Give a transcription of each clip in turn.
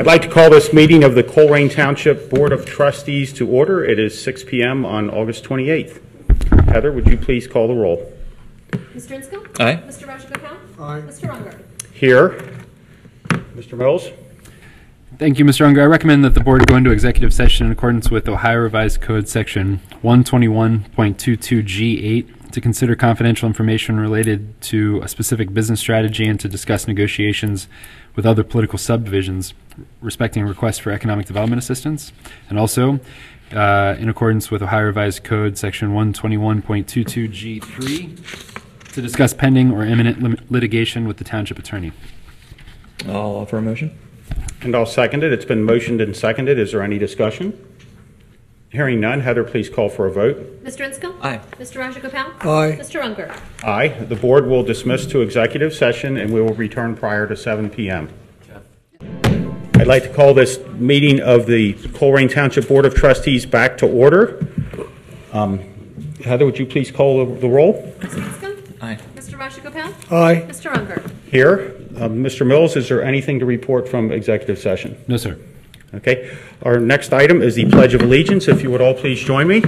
I'd like to call this meeting of the Colerain Township Board of Trustees to order. It is 6 p.m. on August 28th. Heather, would you please call the roll? Mr. Inscoe? Aye. Mr. Rajagopal? Aye. Mr. Unger? Here. Mr. Mills? Thank you, Mr. Unger. I recommend that the board go into executive session in accordance with Ohio Revised Code Section 121.22G8 to consider confidential information related to a specific business strategy and to discuss negotiations with other political subdivisions respecting requests for economic development assistance, and also in accordance with Ohio Revised Code Section 121.22G3 to discuss pending or imminent litigation with the township attorney. I'll offer a motion. And I'll second it. It's been motioned and seconded. Is there any discussion? Hearing none, Heather, please call for a vote. Mr. Inscoe? Aye. Mr. Rajagopal? Aye. Mr. Unger? Aye. The board will dismiss to executive session and we will return prior to 7 p.m. I'd like to call this meeting of the Colerain Township Board of Trustees back to order. Heather, would you please call the roll? Mr. Inscoe? Aye. Mr. Rajagopal? Aye. Mr. Unger? Here. Mr. Mills, is there anything to report from executive session? No, sir. Okay. Our next item is the Pledge of Allegiance. If you would all please join me.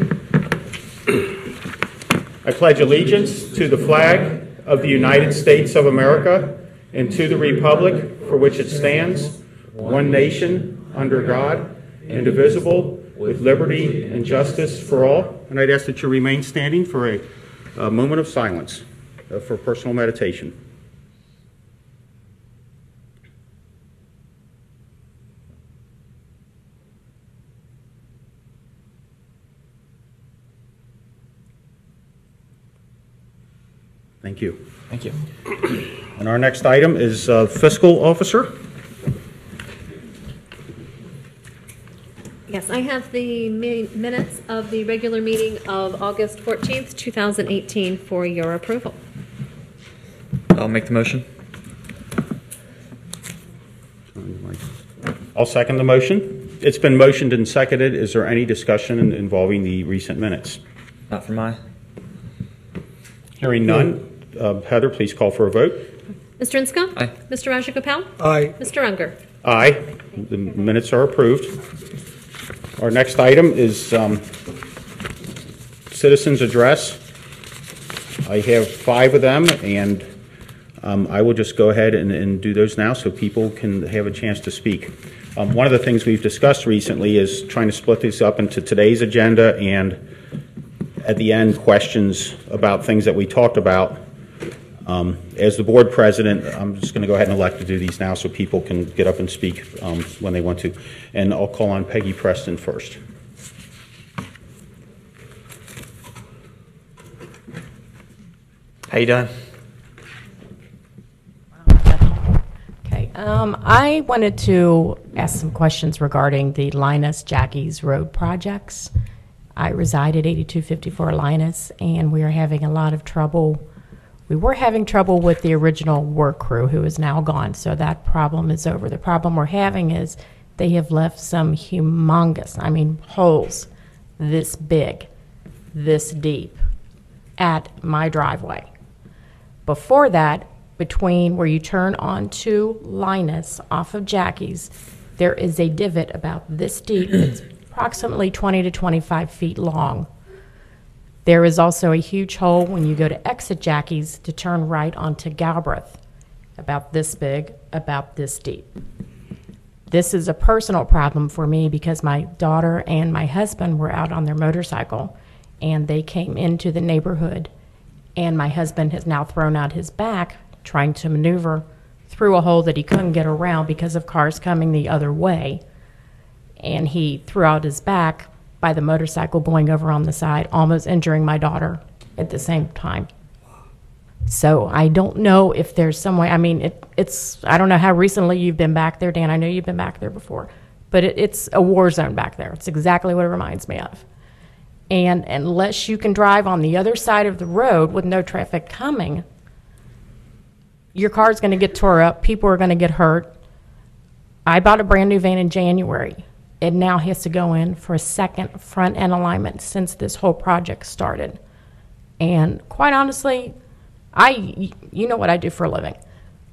I pledge allegiance to the flag of the United States of America and to the republic for which it stands, one nation, under God, indivisible, with liberty and justice for all. And I'd ask that you remain standing for a moment of silence for personal meditation. Thank you. Thank you. And our next item is Fiscal Officer. Yes, I have the minutes of the regular meeting of August 14th, 2018 for your approval. I'll make the motion. I'll second the motion. It's been motioned and seconded. Is there any discussion involving the recent minutes? Not for my. Hearing none, Heather, please call for a vote. Mr. Inscoe? Aye. Mr. Rajagopal? Aye. Mr. Unger? Aye. The minutes are approved. Our next item is citizens' address. I have 5 of them, and I will just go ahead and do those now so people can have a chance to speak. One of the things we've discussed recently is trying to split this up into today's agenda and at the end questions about things that we talked about. As the board president, I'm just going to go ahead and elect to do these now so people can get up and speak when they want to. And I'll call on Peggy Preston first. How you doing? Okay, I wanted to ask some questions regarding the Linus Jackie's Road projects. I reside at 8254 Linus, and we are having a lot of trouble. We were having trouble with the original work crew, who is now gone, so that problem is over. The problem we're having is they have left some humongous, holes this big, this deep, at my driveway. Before that, between where you turn onto Linus off of Jackie's, there is a divot about this deep that's approximately 20 to 25 feet long. There is also a huge hole when you go to exit Jackie's to turn right onto Galbraith, about this big, about this deep. This is a personal problem for me because my daughter and my husband were out on their motorcycle and they came into the neighborhood, and my husband has now thrown out his back trying to maneuver through a hole that he couldn't get around because of cars coming the other way. And he threw out his back by the motorcycle going over on the side, almost injuring my daughter at the same time. So I don't know if there's some way, I don't know how recently you've been back there, Dan. I know you've been back there before, but it's a war zone back there. It's exactly what it reminds me of. And unless you can drive on the other side of the road with no traffic coming, your car's going to get tore up. People are going to get hurt. I bought a brand new van in January. It now has to go in for a second front end alignment since this whole project started. And quite honestly, you know what I do for a living.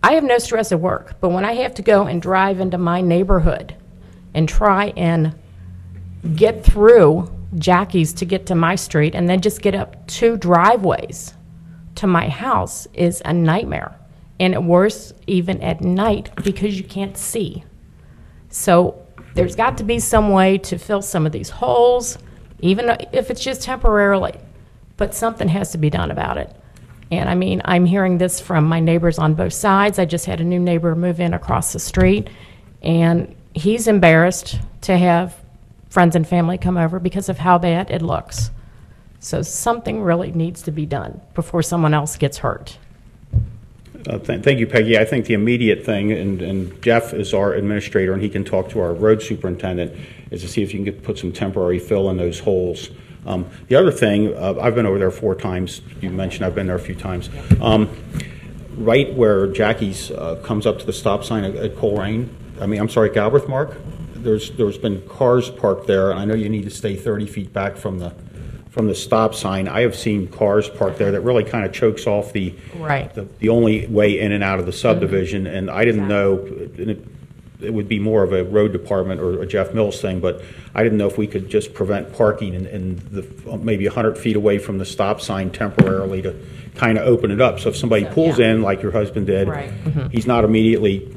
I have no stress at work, but when I have to go and drive into my neighborhood and try and get through Jackie's to get to my street and then just get up 2 driveways to my house is a nightmare. And worse, even at night, because you can't see. So there's got to be some way to fill some of these holes, even if it's just temporarily. But something has to be done about it. And I mean, I'm hearing this from my neighbors on both sides. I just had a new neighbor move in across the street, and he's embarrassed to have friends and family come over because of how bad it looks. So something really needs to be done before someone else gets hurt. Thank you, Peggy. I think the immediate thing, and Jeff is our administrator, and he can talk to our road superintendent, is to see if you can put some temporary fill in those holes. The other thing, I've been over there 4 times. You mentioned I've been there a few times. Right where Jackie's comes up to the stop sign at Colerain, Galbraith Mark, there's been cars parked there, and I know you need to stay 30 feet back from the stop sign. I have seen cars parked there that really kind of chokes off the only way in and out of the subdivision, and I didn't know, it would be more of a road department or a Jeff Mills thing, but I didn't know if we could just prevent parking in the maybe 100 feet away from the stop sign temporarily to kind of open it up. So if somebody pulls in, like your husband did, he's not immediately,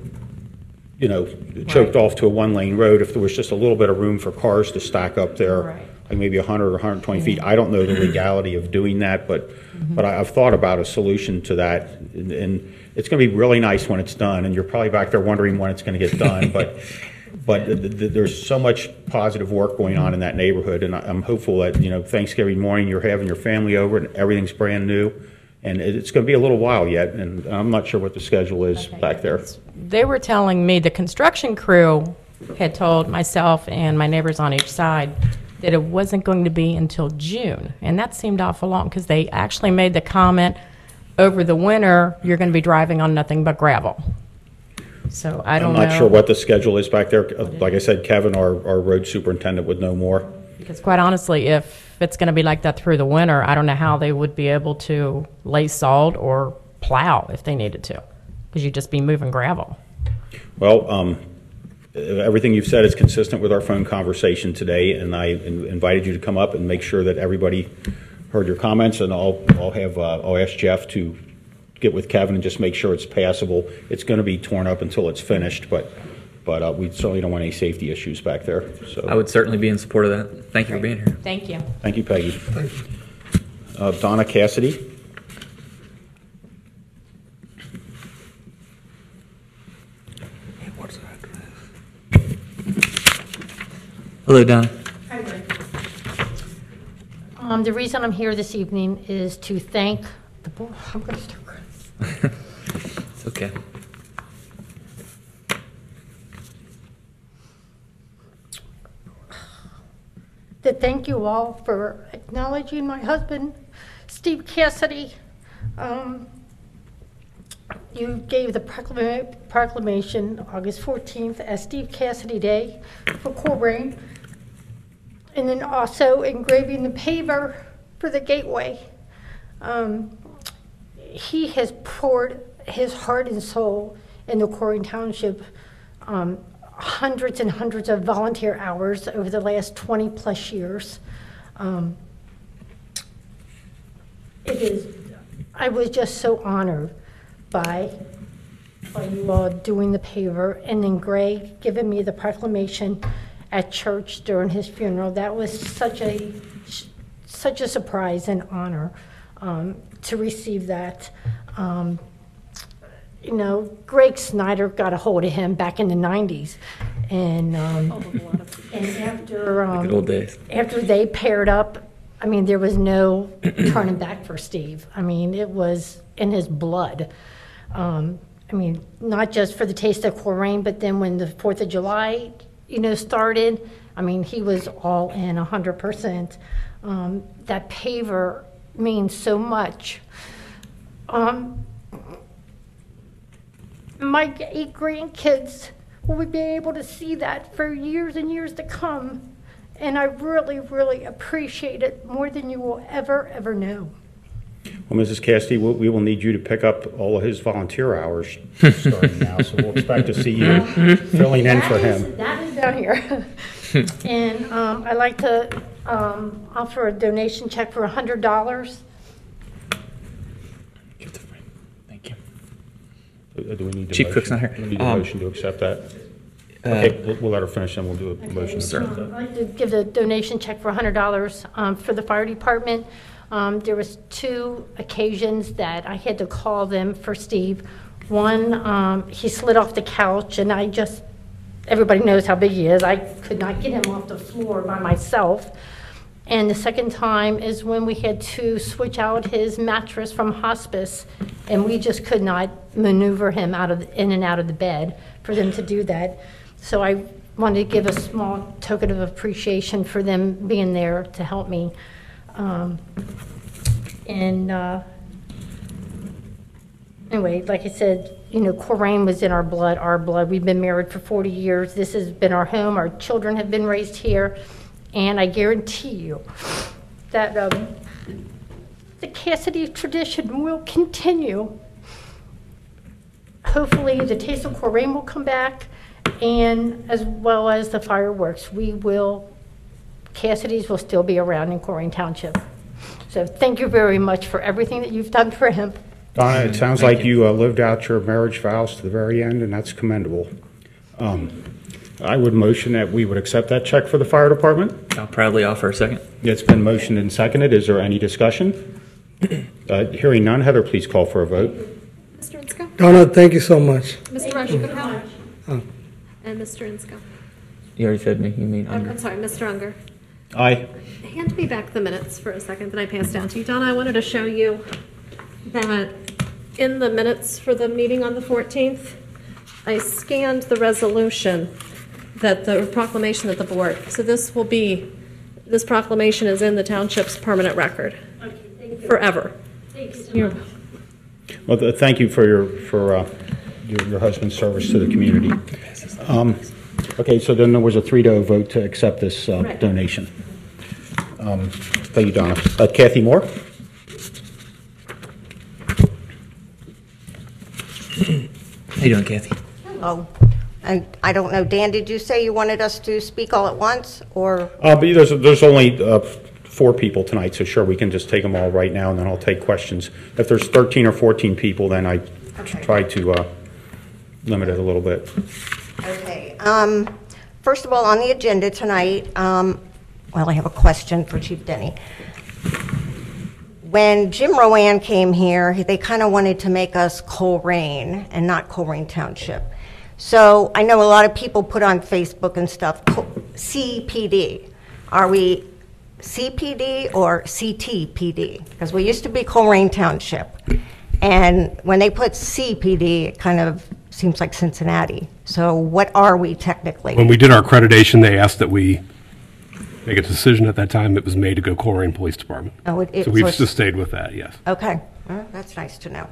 choked off to a 1-lane road. If there was just a little bit of room for cars to stack up there, like maybe 100 or 120 feet. I don't know the legality of doing that, but I've thought about a solution to that, and it's going to be really nice when it's done, and you're probably back there wondering when it's going to get done, but there's so much positive work going on in that neighborhood, and I'm hopeful that, Thanksgiving morning you're having your family over and everything's brand new, and it's going to be a little while yet, and I'm not sure what the schedule is back there. They were telling me, the construction crew had told myself and my neighbors on each side that it wasn't going to be until June, and that seemed awful long, because they actually made the comment, over the winter you're going to be driving on nothing but gravel. So I don't know. I'm not sure what the schedule is back there. Like I said, Kevin, our road superintendent, would know more. Because quite honestly, if it's going to be like that through the winter, I don't know how they would be able to lay salt or plow if they needed to, because you'd just be moving gravel. Well, everything you've said is consistent with our phone conversation today, and I invited you to come up and make sure that everybody heard your comments, and I'll ask Jeff to get with Kevin and just make sure it's passable. It's going to be torn up until it's finished, but we certainly don't want any safety issues back there. So I would certainly be in support of that. Thank you for being here. Thank you. Thank you, Peggy. Donna Cassidy. Hello, Donna. The reason I'm here this evening is to thank the board. I'm going to start crying. It's okay. To thank you all for acknowledging my husband, Steve Cassidy. You gave the proclamation August 14th as Steve Cassidy Day for Colerain, and then also engraving the paver for the gateway. He has poured his heart and soul into Colerain Township, hundreds and hundreds of volunteer hours over the last 20 plus years. I was just so honored by you all doing the paver, and then Greg giving me the proclamation at church during his funeral. That was such a surprise and honor to receive that. Greg Snyder got a hold of him back in the 90s, and after Good old days. After they paired up, there was no turning back for Steve. It was in his blood. Not just for the taste of Colerain, but then when the 4th of July, started, he was all in 100%. That paver means so much. My 8 grandkids will be able to see that for years and years to come. And I really, really appreciate it more than you will ever know. Well, Mrs. Cassidy, we will need you to pick up all of his volunteer hours starting now, so we'll expect to see you filling in for him. That is down here. And I'd like to offer a donation check for $100. Give the frame. Thank you. Do we need Chief Cook's not here. Do we need a motion to accept that? Okay, we'll let her finish, and we'll do a motion to accept I'd that. like to give the donation check for $100 for the fire department. There was 2 occasions that I had to call them for Steve. One, he slid off the couch, and everybody knows how big he is. I could not get him off the floor by myself. And the second time is when we had to switch out his mattress from hospice, and we just could not maneuver him in and out of the bed for them to do that. So I wanted to give a small token of appreciation for them being there to help me. Anyway, like I said, Colerain was in our blood. We've been married for 40 years. This has been our home. Our children have been raised here. And I guarantee you that the Cassidy tradition will continue. Hopefully the taste of Colerain will come back, and as well as the fireworks. Cassidy's will still be around in Colerain Township. So thank you very much for everything that you've done for him. Donna, it sounds like you lived out your marriage vows to the very end, and that's commendable. I would motion that we would accept that check for the fire department. I'll proudly offer a second. It's been motioned and seconded. Is there any discussion? Hearing none, Heather, please call for a vote. Mr. Insko? Donna, thank you so much. Mr. Rushing? Oh. And Mr. Insko? You already said me. You mean under. I'm sorry, Mr. Unger. Aye. Hand me back the minutes for a second that I passed down to you. Donna, I wanted to show you that in the minutes for the meeting on the 14th, I scanned the resolution that the proclamation that the board, so this proclamation is in the township's permanent record forever. Well, thank you for your husband's service to the community. Okay, so then there was a 3-0 vote to accept this donation. Thank you, Donna. Kathy Moore? How you doing, Kathy? Oh, and I don't know, Dan, did you say you wanted us to speak all at once, or? But there's only 4 people tonight, so sure, we can just take them all right now, and then I'll take questions. If there's 13 or 14 people, then I try to limit it a little bit. Okay. First of all, on the agenda tonight, well, I have a question for Chief Denny. When Jim Rowan came here, they kind of wanted to make us Colerain and not Colerain Township. So I know a lot of people put on Facebook and stuff, CPD. Are we CPD or CTPD? Because we used to be Colerain Township. And when they put CPD, it kind of seems like Cincinnati. So what are we technically? When we did our accreditation, they asked that we make a decision. At that time, it was made to go Colerain Police Department. Oh, so we've just stayed with that, yes. Okay, that's nice to know.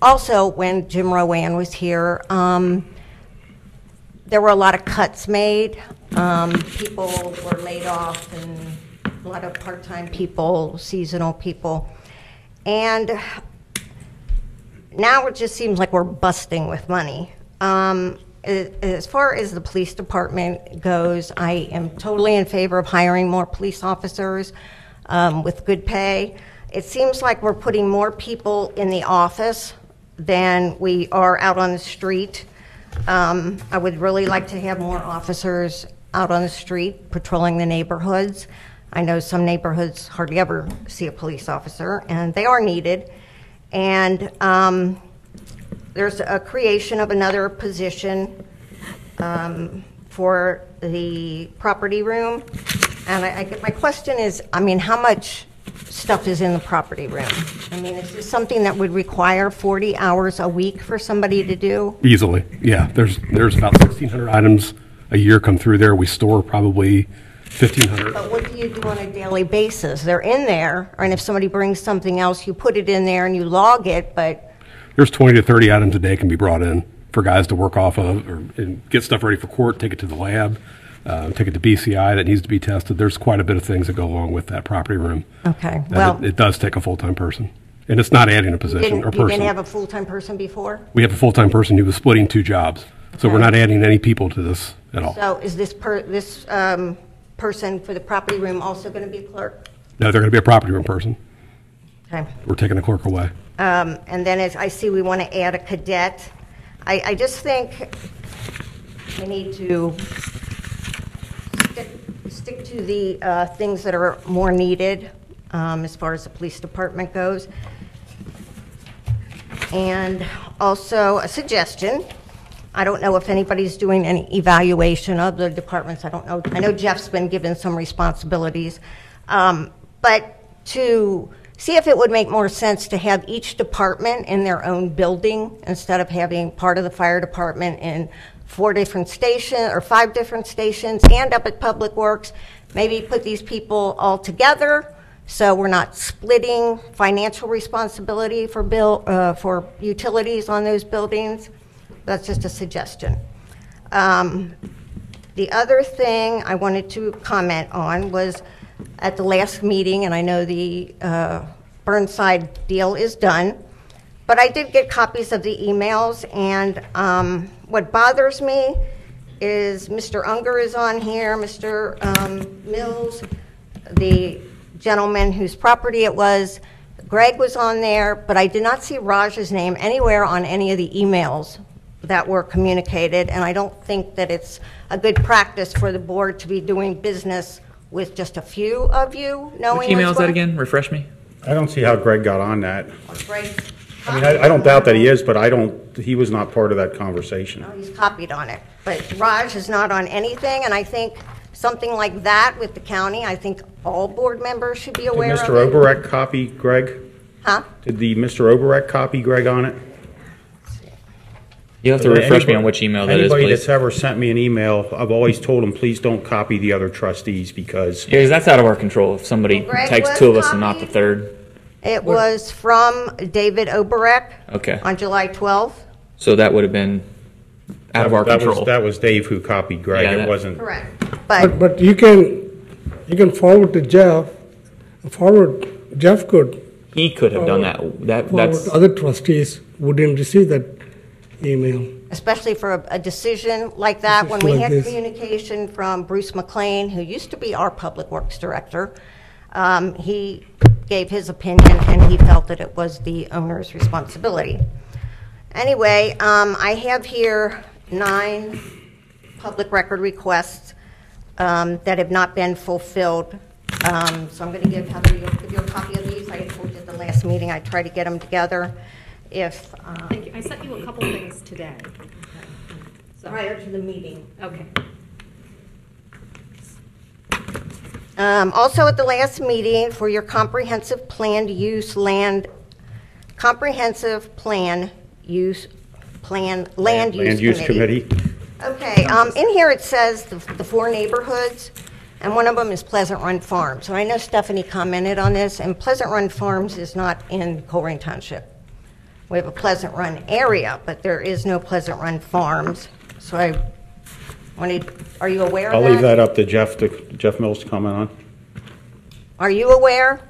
Also, when Jim Rowan was here, there were a lot of cuts made. People were laid off, and a lot of part-time people, seasonal people. And now it just seems like we're busting with money. As far as the police department goes, I am totally in favor of hiring more police officers with good pay. It seems like we're putting more people in the office than we are out on the street. I would really like to have more officers out on the street patrolling the neighborhoods. I know some neighborhoods hardly ever see a police officer, and they are needed. And there's a creation of another position for the property room. And my question is, I mean, how much stuff is in the property room? I mean, is this something that would require 40 hours a week for somebody to do? Easily, yeah. There's about 1,600 items a year come through there. We store probably 1,500. But what do you do on a daily basis? They're in there, and if somebody brings something else, you put it in there and you log it, but... There's 20 to 30 items a day can be brought in for guys to work off of, or and get stuff ready for court, take it to the lab. take it to BCI that needs to be tested. There's quite a bit of things that go along with that property room. Okay, And well, it does take a full-time person. And it's not adding a position or you person. didn't have a full-time person before? We have a full-time person who was splitting 2 jobs. So we're not adding any people to this at all. So is this person for the property room also going to be a clerk? No, they're going to be a property room person. Okay. We're taking the clerk away. And then as I see we want to add a cadet. I just think we need to stick to the things that are more needed as far as the police department goes. And also a suggestion. I don't know if anybody's doing any evaluation of the departments. I don't know. I know Jeff's been given some responsibilities. But to see if it would make more sense to have each department in their own building instead of having part of the fire department in 4 different stations or 5 different stations and up at Public Works. Maybe put these people all together so we're not splitting financial responsibility for utilities on those buildings. That's just a suggestion. The other thing I wanted to comment on was at the last meeting, and I know the Burnside deal is done, but I did get copies of the emails, and what bothers me is Mr. Unger is on here, Mr. Mills, the gentleman whose property it was, Greg was on there, but I did not see Raj's name anywhere on any of the emails that were communicated, and I don't think that it's a good practice for the board to be doing business with just a few of you knowing Which email is what's that going- again? Refresh me. I don't see how Greg got on that. Greg, I mean, I don't doubt that he is, but he was not part of that conversation. no, he's copied on it, but Raj is not on anything, and I think something like that with the county, I think all board members should be Did aware of Mr. it. Oberek copy Greg? Huh? Did the Mr. Oberek copy Greg on it? You'll have to refresh me on which email that is, Anybody please. that's ever sent me an email, I've always told them, please don't copy the other trustees because Yeah, 'cause that's out of our control. If somebody Well, Greg takes was 2 of us and not the copied. 3rd. It was from David Oberek Okay. on July 12th. So that would have been out of our control. That was Dave who copied Greg. Yeah, It that- wasn't. Correct. But you can forward to Jeff, Jeff could He could have done that. forward That's other trustees who didn't receive that email. Especially for a decision like that, when we Like had this. communication from Bruce McLean, who used to be our Public Works Director. He gave his opinion, and he felt that it was the owner's responsibility. Anyway, I have here 9 public record requests that have not been fulfilled. So I'm going to give Heather you a copy of these. I told you at the last meeting I tried to get them together. If Thank you. I sent you a couple things today. So, prior to the meeting. okay. Also at the last meeting, for your comprehensive plan land use committee. Okay, in here it says the 4 neighborhoods, and one of them is Pleasant Run Farms. So I know Stephanie commented on this, and Pleasant Run Farms is not in Colerain Township. We have a Pleasant Run area, but there is no Pleasant Run Farms. So I wanted, are you aware of that? I'll leave that up to Jeff Mills to comment on. Are you aware?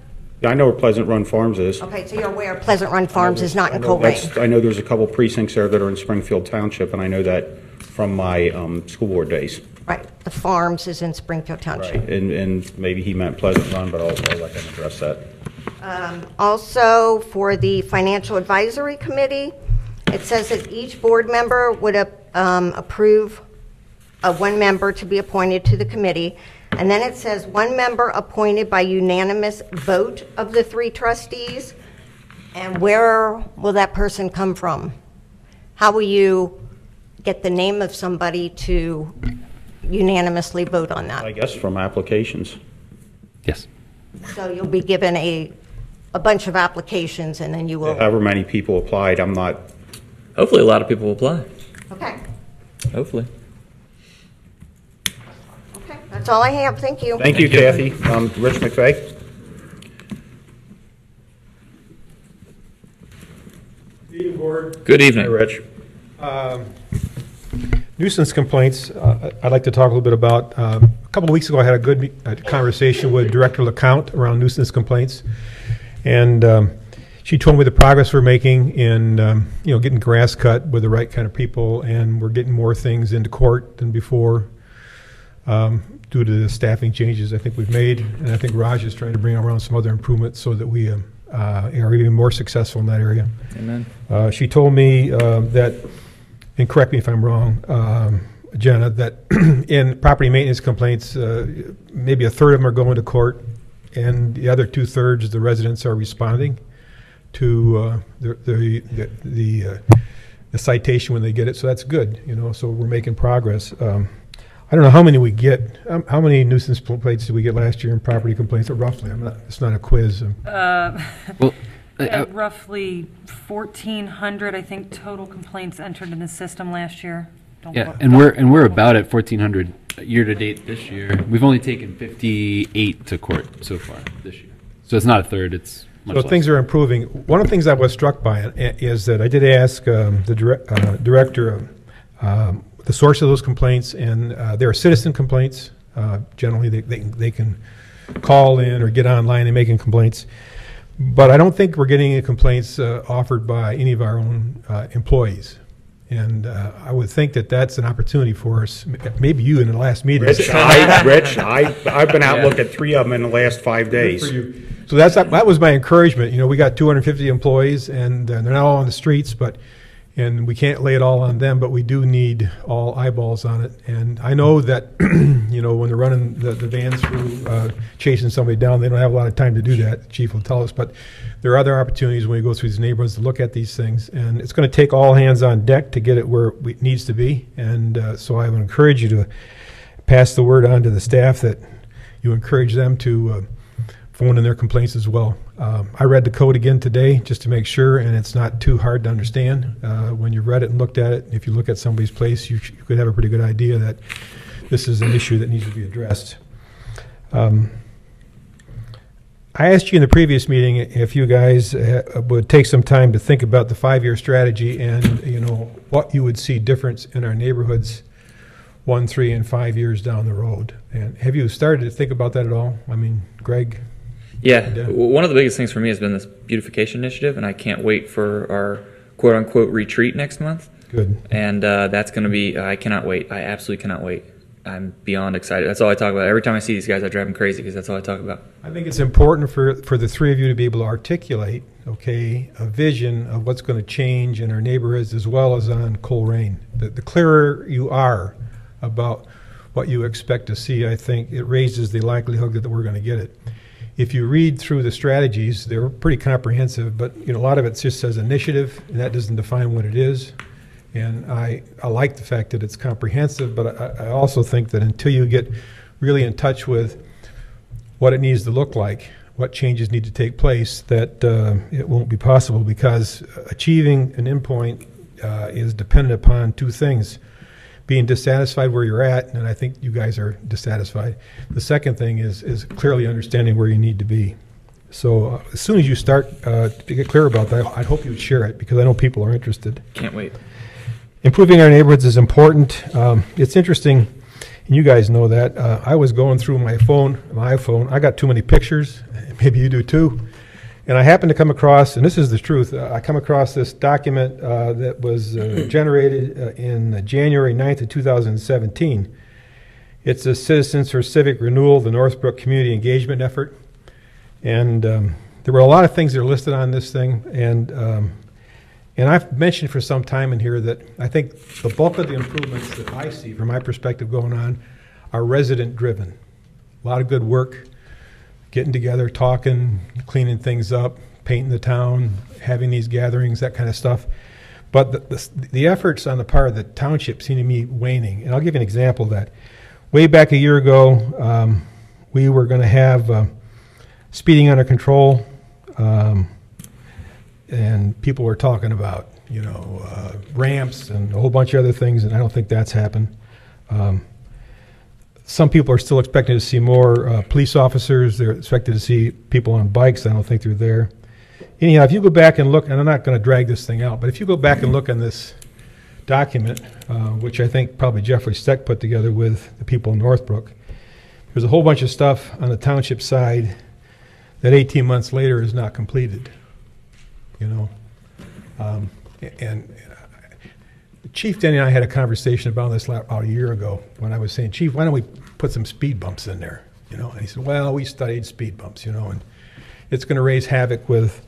Yeah, I know where Pleasant Run Farms is. Okay, so you're aware Pleasant Run Farms is not in Colerain. I know there's a couple precincts there that are in Springfield Township, and I know that from my school board days. Right, the farms is in Springfield Township. Right, and maybe he meant Pleasant Run, but I'll let him address that. Also, for the Financial Advisory Committee, it says that each board member would approve one member to be appointed to the committee. And then it says 1 member appointed by unanimous vote of the 3 trustees. And where will that person come from? How will you get the name of somebody to unanimously vote on that? I guess from applications. Yes. So you'll be given a bunch of applications, and then you will... However many people applied, I'm not. hopefully a lot of people will apply. Okay. Hopefully. Okay, that's all I have. Thank you. Thank you, Kathy. Rich McVeigh. Good Hi, evening. Rich. Nuisance complaints, I'd like to talk a little bit about. A couple of weeks ago, I had a good conversation with Director LeCount around nuisance complaints. And she told me the progress we're making in getting grass cut with the right kind of people, and we're getting more things into court than before due to the staffing changes I think we've made. And I think Raj is trying to bring around some other improvements so that we are even more successful in that area. Amen. She told me that, and correct me if I'm wrong, Jenna, that in property maintenance complaints, maybe a third of them are going to court, and the other 2/3 the residents are responding to the citation when they get it. So that's good, so we're making progress. I don't know how many we get. How many nuisance complaints did we get last year in property complaints? Roughly, it's not a quiz. Roughly 1,400, I think, total complaints entered in the system last year. And we're about at 1,400 year to date this year. We've only taken 58 to court so far this year. So it's not a third. It's much less. Things are improving. One of the things I was struck by is that I did ask the director the source of those complaints, and there are citizen complaints. Generally, they can call in or get online and making complaints. But I don't think we're getting any complaints offered by any of our own employees. And I would think that that's an opportunity for us. Maybe you in the last meeting. Rich, I've been out looking at 3 of them in the last 5 days. So that was my encouragement. We got 250 employees, and they're not all on the streets, and we can't lay it all on them, but we do need all eyeballs on it. And I know that, when they're running the vans through, chasing somebody down, they don't have a lot of time to do that. The chief will tell us. But there are other opportunities when we go through these neighborhoods to look at these things. And it's going to take all hands on deck to get it where it needs to be. And so I would encourage you to pass the word on to the staff that you encourage them to phone in their complaints as well. I read the code again today just to make sure, and it's not too hard to understand. When you've read it and looked at it, if you look at somebody's place, you could have a pretty good idea that this is an issue that needs to be addressed. I asked you in the previous meeting if you guys would take some time to think about the 5-year strategy and what you would see difference in our neighborhoods 1, 3, and 5 years down the road. And have you started to think about that at all? I mean, Greg? Yeah, one of the biggest things for me has been this beautification initiative, and I can't wait for our quote-unquote retreat next month. Good. And that's going to be, I cannot wait. I absolutely cannot wait. I'm beyond excited. That's all I talk about. Every time I see these guys, I drive them crazy because that's all I talk about. I think it's important for the 3 of you to be able to articulate, a vision of what's going to change in our neighborhoods as well as on Colerain. The clearer you are about what you expect to see, I think it raises the likelihood that we're going to get it. If you read through the strategies, they're pretty comprehensive, but a lot of it just says initiative, and that doesn't define what it is. And I like the fact that it's comprehensive, but I also think that until you get really in touch with what it needs to look like, what changes need to take place, that it won't be possible, because achieving an endpoint is dependent upon 2 things. Being dissatisfied where you're at, and I think you guys are dissatisfied. The second thing is clearly understanding where you need to be. So as soon as you start to get clear about that, I hope you would share it, because I know people are interested. Can't wait. Improving our neighborhoods is important. It's interesting, and you guys know that. I was going through my iPhone. I got too many pictures. Maybe you do too. And I happened to come across, and this is the truth, I come across this document that was generated in January 9th of 2017. It's a Citizens for Civic Renewal, the Northbrook Community Engagement Effort. And there were a lot of things that are listed on this thing. And I've mentioned for some time in here that I think the bulk of the improvements that I see from my perspective going on are resident-driven. A lot of good work. Getting together, talking, cleaning things up, painting the town, having these gatherings, that kind of stuff. But the efforts on the part of the township seem to me waning. And I'll give you an example of that. Way back a year ago, we were going to have speeding under control, and people were talking about, ramps and a whole bunch of other things, and I don't think that's happened. Some people are still expecting to see more police officers. They're expected to see people on bikes. I don't think they're there. Anyhow, if you go back and look, and I'm not going to drag this thing out, but if you go back and look on this document, which I think probably Jeffrey Steck put together with the people in Northbrook. There's a whole bunch of stuff on the township side that 18 months later is not completed, you know. And Chief Denny and I had a conversation about this about a year ago when I was saying, Chief, why don't we put some speed bumps in there, you know? And he said, well, we studied speed bumps, you know, and it's going to raise havoc with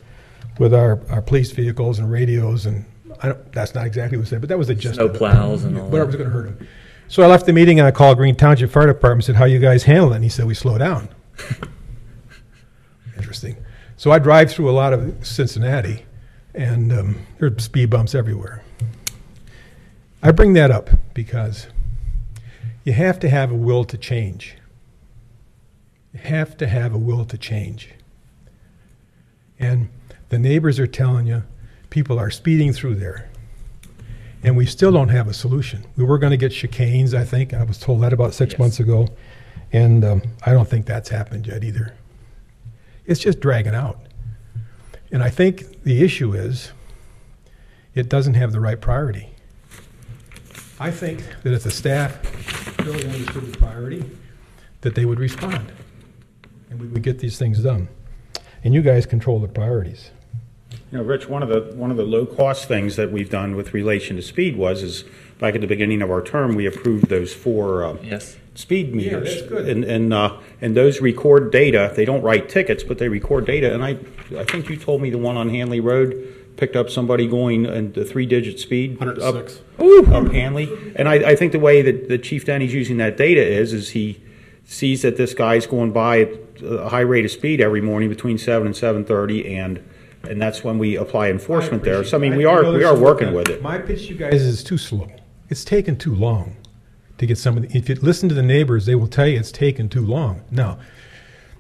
our police vehicles and radios, and that's not exactly what he said, but that was the gist of it. Snow plows and all Whatever that. was going to hurt him. So I left the meeting and I called Green Township Fire Department and said, how you guys handle it? And he said, we slow down. Interesting. So I drive through a lot of Cincinnati, and there are speed bumps everywhere. I bring that up because you have to have a will to change. You have to have a will to change. And the neighbors are telling you people are speeding through there. And we still don't have a solution. We were going to get chicanes, I think. I was told that about 6 months ago. And I don't think that's happened yet either. It's just dragging out. And I think the issue is it doesn't have the right priority. I think that if the staff really understood the priority, that they would respond. And we would get these things done. And you guys control the priorities. You know, Rich, one of the low-cost things that we've done with relation to speed is back at the beginning of our term, we approved those 4 speed meters. Yeah, that's good. And those record data. They don't write tickets, but they record data. And I think you told me the one on Hanley Road picked up somebody going at the 3-digit speed 106. up Hanley. And I think the way that Chief Denny's using that data is he sees that this guy's going by at a high rate of speed every morning between 7 and 7:30, and that's when we apply enforcement there. So I mean, we are working with it. My pitch to you guys is too slow. It's taken too long to get somebody. If you listen to the neighbors, they will tell you it's taken too long. Now,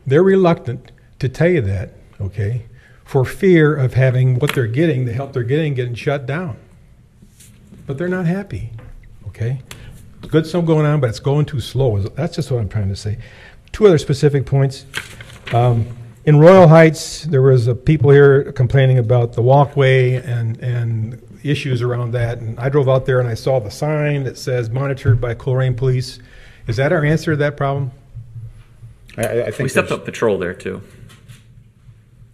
they're reluctant to tell you that, okay, for fear of having what they're getting, the help they're getting shut down. But they're not happy, okay? Good stuff going on, but it's going too slow. That's just what I'm trying to say. 2 other specific points. In Royal Heights, there was people here complaining about the walkway and issues around that. And I drove out there and I saw the sign that says monitored by Colerain Police. Is that our answer to that problem? I think We stepped up patrol there too,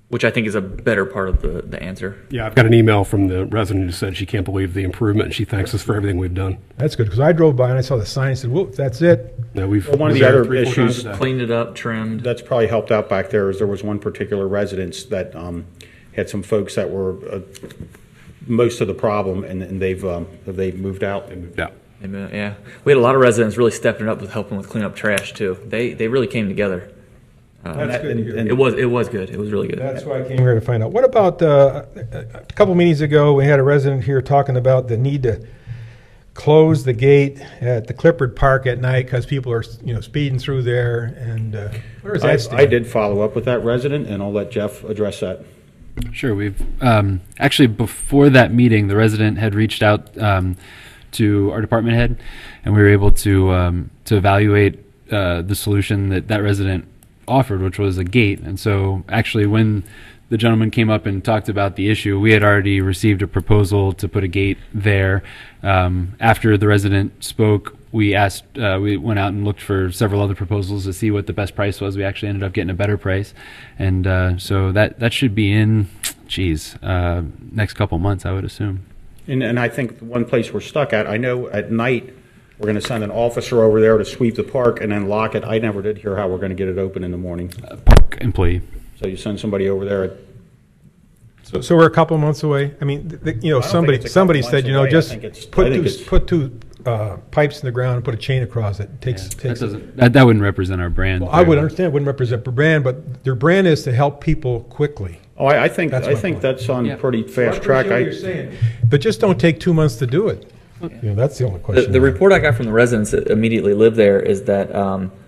which I think is a better part of the answer. Yeah, I've got an email from the resident who said she can't believe the improvement, and she thanks us for everything we've done. That's good, because I drove by and I saw the sign and said, whoop, that's it. No, we've Well, one of was the there other 3-4 times issues- a day. Cleaned it up, trimmed. that's probably helped out back there is there was one particular residence that had some folks that were most of the problem, and they've moved out. Yeah. Yeah, we had a lot of residents really stepping up with helping with clean up trash too. They really came together. That's good to hear. It was good. It was really good. That's why I came here to find out. What about a couple meetings ago, we had a resident here talking about the need to close the gate at the Clifford Park at night because people are, speeding through there. And where does that stand? I did follow up with that resident, and I'll let Jeff address that. Sure. We've actually, before that meeting, the resident had reached out to our department head, and we were able to evaluate the solution that resident offered, which was a gate. And so actually when the gentleman came up and talked about the issue, we had already received a proposal to put a gate there. After the resident spoke, we went out and looked for several other proposals to see what the best price was. We actually ended up getting a better price. And so that should be in, next couple months, I would assume. And I think the one place we're stuck at, I know at night we're going to send an officer over there to sweep the park and then lock it. I never did hear how we're going to get it open in the morning. Park employee. So you send somebody over there. So we're a couple months away. I mean, somebody said, just put two pipes in the ground and put a chain across it. That wouldn't represent our brand. Well, I would understand it wouldn't represent their brand, but their brand is to help people quickly. Oh, I think that's on pretty fast track. I appreciate what you're saying, but just don't take 2 months to do it. That's the only question. The report I got from the residents that immediately live there is that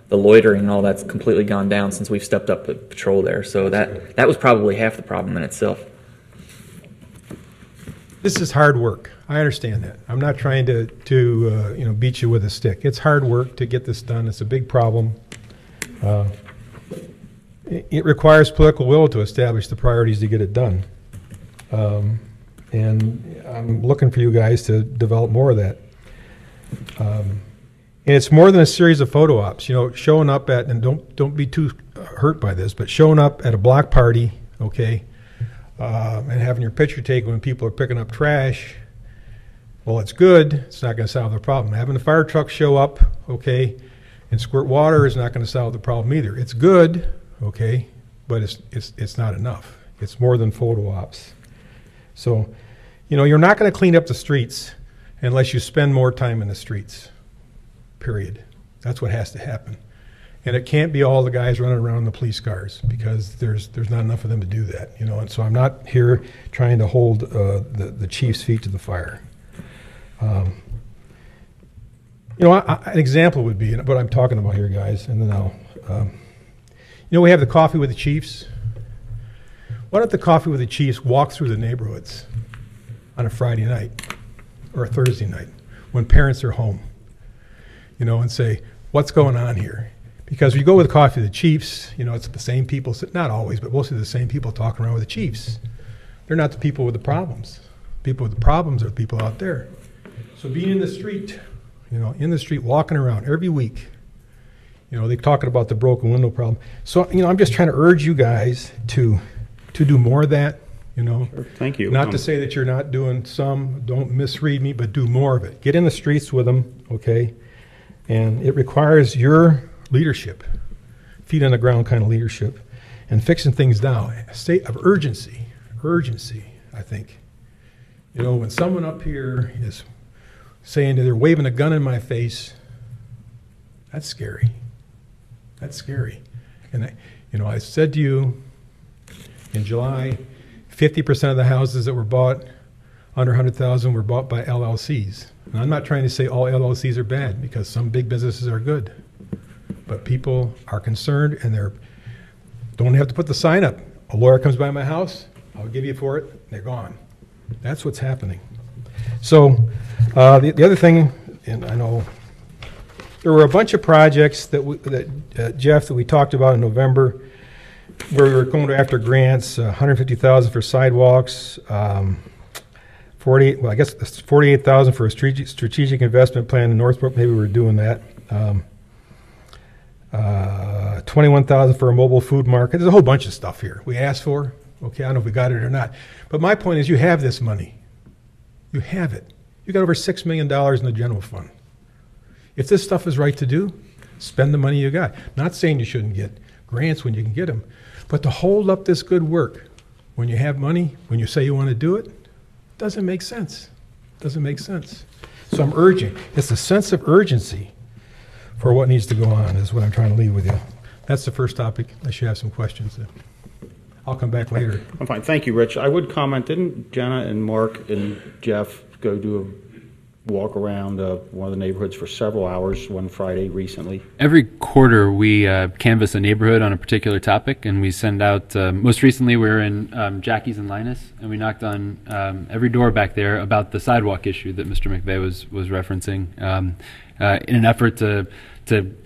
the loitering and all that's completely gone down since we've stepped up the patrol there. So that was probably half the problem in itself. This is hard work. I understand that. I'm not trying to beat you with a stick. It's hard work to get this done. It's a big problem. It requires political will to establish the priorities to get it done. And I'm looking for you guys to develop more of that. And it's more than a series of photo ops. You know, showing up at, and don't be too hurt by this, but showing up at a block party, okay, and having your picture taken when people are picking up trash, well, it's good. It's not going to solve the problem. Having the fire truck show up, okay, and squirt water is not going to solve the problem either. It's good, okay, but it's not enough. It's more than photo ops. So, you know, you're not going to clean up the streets unless you spend more time in the streets, period. That's what has to happen. And it can't be all the guys running around in the police cars, because there's not enough of them to do that, you know. And so I'm not here trying to hold the chief's feet to the fire. You know, an example would be what I'm talking about here, guys, and then I'll, you know, we have the coffee with the chiefs. Why don't the coffee with the chiefs walk through the neighborhoods on a Friday night or a Thursday night when parents are home, you know, and say, what's going on here? Because when you go with coffee with the chiefs, you know, it's the same people, not always, but mostly the same people talking around with the chiefs. They're not the people with the problems. People with the problems are the people out there. So being in the street, you know, in the street, walking around every week, you know, they're talking about the broken window problem. So, you know, I'm just trying to urge you guys to do more of that, you know. Sure. Thank you. Not to say that you're not doing some, don't misread me, but do more of it. Get in the streets with them, okay? And it requires your leadership, feet on the ground kind of leadership, and fixing things down. A state of urgency, I think. You know, when someone up here is saying that they're waving a gun in my face, that's scary. That's scary. And, you know, I said to you in July, 50% of the houses that were bought under 100,000 were bought by LLCs. And I'm not trying to say all LLCs are bad, because some big businesses are good. But people are concerned, and don't have to put the sign up. A lawyer comes by my house, I'll give you for it, they're gone. That's what's happening. So the other thing, and I know there were a bunch of projects that Jeff, that we talked about in November, where we were going after grants, $150,000 for sidewalks, 48,000 for a strategic investment plan in Northbrook. Maybe we're doing that. 21,000 for a mobile food market. There's a whole bunch of stuff here we asked for. Okay, I don't know if we got it or not. But my point is, you have this money. You have it. You got over $6 million in the general fund. If this stuff is right to do, spend the money you got. Not saying you shouldn't get grants when you can get them, but to hold up this good work when you have money, when you say you want to do it, doesn't make sense. Doesn't make sense. So I'm urging, it's a sense of urgency for what needs to go on is what I'm trying to leave with you. That's the first topic. Unless you have some questions. I'll come back later. I'm fine. Thank you, Rich. I would comment, didn't Jenna and Mark and Jeff go do a walk around one of the neighborhoods for several hours one Friday recently? Every quarter we canvass a neighborhood on a particular topic, and we send out, most recently we were in Jackie's and Linus, and we knocked on every door back there about the sidewalk issue that Mr. McVeigh was referencing, in an effort to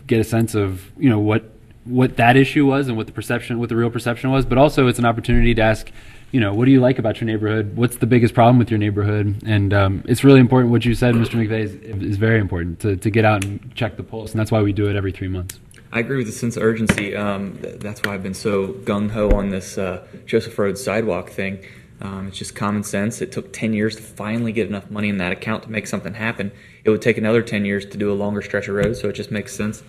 get a sense of, you know, what that issue was and what the real perception was, but also it's an opportunity to ask, you know, what do you like about your neighborhood? What's the biggest problem with your neighborhood? And it's really important. What you said, Mr. McVeigh, is very important to get out and check the pulse, and that's why we do it every 3 months. I agree with the sense of urgency. That's why I've been so gung-ho on this Joseph Road sidewalk thing. It's just common sense. It took 10 years to finally get enough money in that account to make something happen. It would take another 10 years to do a longer stretch of road, so it just makes sense.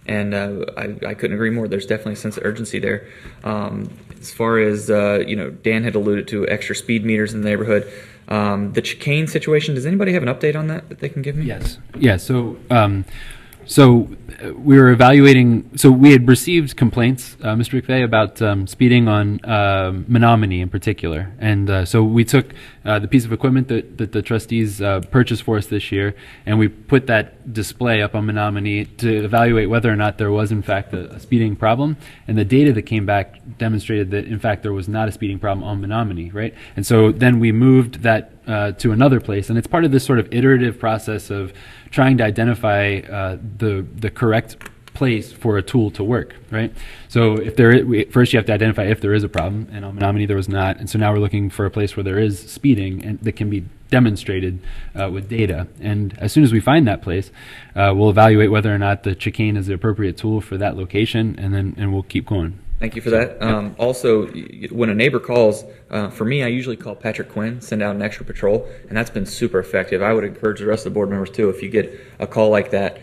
And I couldn't agree more. There's definitely a sense of urgency there. As far as, you know, Dan had alluded to extra speed meters in the neighborhood. The chicane situation, does anybody have an update on that they can give me? Yes. Yeah, so we were evaluating, so we had received complaints, Mr. McVeigh, about speeding on Menominee in particular. And so we took the piece of equipment that the trustees purchased for us this year, and we put that display up on Menominee to evaluate whether or not there was, in fact, a speeding problem. And the data that came back demonstrated that, in fact, there was not a speeding problem on Menominee, right? And so then we moved that to another place. And it's part of this sort of iterative process of trying to identify the correct place for a tool to work, right? So if first you have to identify if there is a problem, and on Menominee there was not, and so now we're looking for a place where there is speeding and that can be demonstrated with data. And as soon as we find that place, we'll evaluate whether or not the chicane is the appropriate tool for that location, and we'll keep going. Thank you for that. Also, when a neighbor calls, for me, I usually call Patrick Quinn, send out an extra patrol, and that's been super effective. I would encourage the rest of the board members too, if you get a call like that,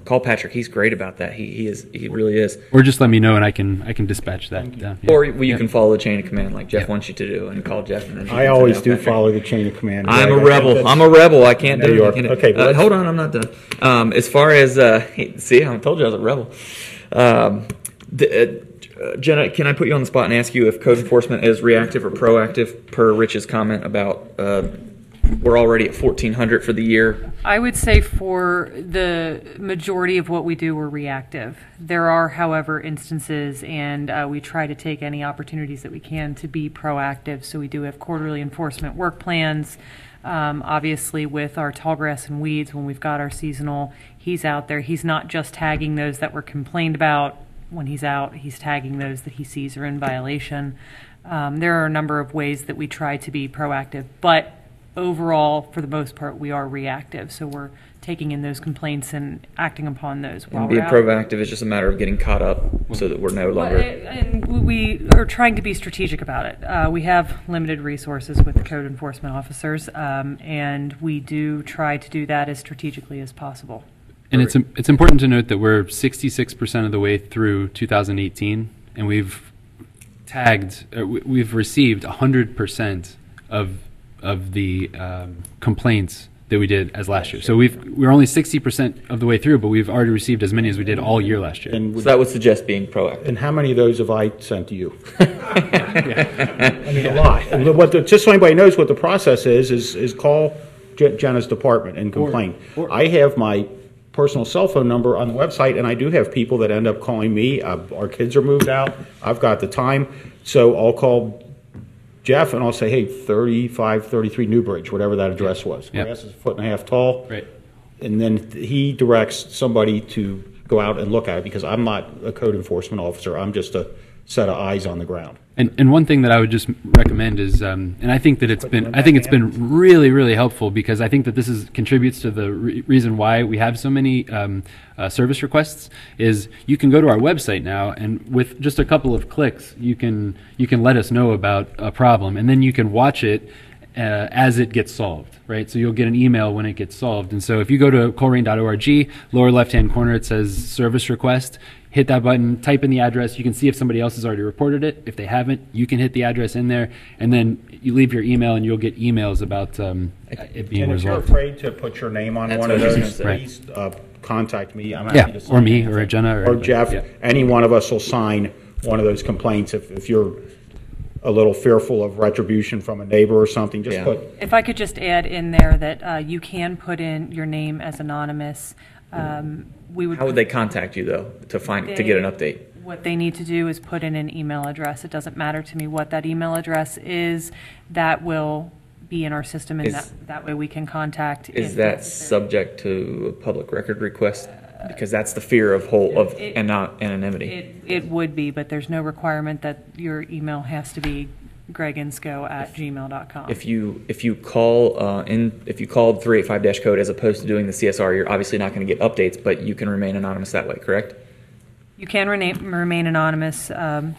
call Patrick. He's great about that. He really is. Or just let me know and I can dispatch that. Yeah. Or you can follow the chain of command like Jeff wants you to do, and call Jeff. And then I always do follow the chain of command. I'm a rebel. I'm a rebel. I can't do it. Okay, hold on. I'm not done. As far as see, I told you I was a rebel. Jenna, can I put you on the spot and ask you if code enforcement is reactive or proactive per Rich's comment about we're already at 1,400 for the year? I would say for the majority of what we do, we're reactive. There are, however, instances, and we try to take any opportunities that we can to be proactive. So we do have quarterly enforcement work plans. Obviously, with our tall grass and weeds, when we've got our seasonal, he's out there. He's not just tagging those that were complained about. When he's out, he's tagging those that he sees are in violation. There are a number of ways that we try to be proactive, but overall, for the most part, we are reactive. So we're taking in those complaints and acting upon those. And being proactive is just a matter of getting caught up so that we're no longer... And we are trying to be strategic about it. We have limited resources with the code enforcement officers, and we do try to do that as strategically as possible. And it's important to note that we're 66% of the way through 2018, and we've received 100% of the complaints that we did as last year. So we're only 60% of the way through, but we've already received as many as we did all year last year. And so that would suggest being proactive. And how many of those have I sent to you? I mean, a lot. And just so anybody knows what the process is call Jenna's department and complain. I have my personal cell phone number on the website, and I do have people that end up calling me. Our kids are moved out. I've got the time, so I'll call Jeff and I'll say, hey, 3533 Newbridge, whatever that address was. Yep. Grass is 1.5 feet tall. Right. And then he directs somebody to go out and look at it, because I'm not a code enforcement officer. I'm just a set of eyes on the ground. And one thing that I would just recommend is, and I think that it's been really, really helpful, because I think that this contributes to the reason why we have so many service requests, is you can go to our website now, and with just a couple of clicks, you can let us know about a problem, and then you can watch it as it gets solved, right? So you'll get an email when it gets solved. And so if you go to colerain.org, lower left-hand corner, it says service request. Hit that button, type in the address. You can see if somebody else has already reported it. If they haven't, you can hit the address in there, and then you leave your email, and you'll get emails about it being And resolved. if you're afraid to put your name on one of those, please contact me. I'm happy to sign or me, it. or Jenna, or Jeff. Yeah. Any one of us will sign one of those complaints if you're a little fearful of retribution from a neighbor or something. Just put. If I could just add in there that you can put in your name as anonymous. How would they contact you, though, to get an update? What they need to do is put in an email address. It doesn't matter to me what that email address is. That will be in our system, and that way we can contact. Is that subject to a public record request? Because that's the fear of anonymity. It would be, but there's no requirement that your email has to be greginsco@gmail.com. If you call if you called 385-code as opposed to doing the CSR, you're obviously not going to get updates, but you can remain anonymous that way, correct? You can remain anonymous. There's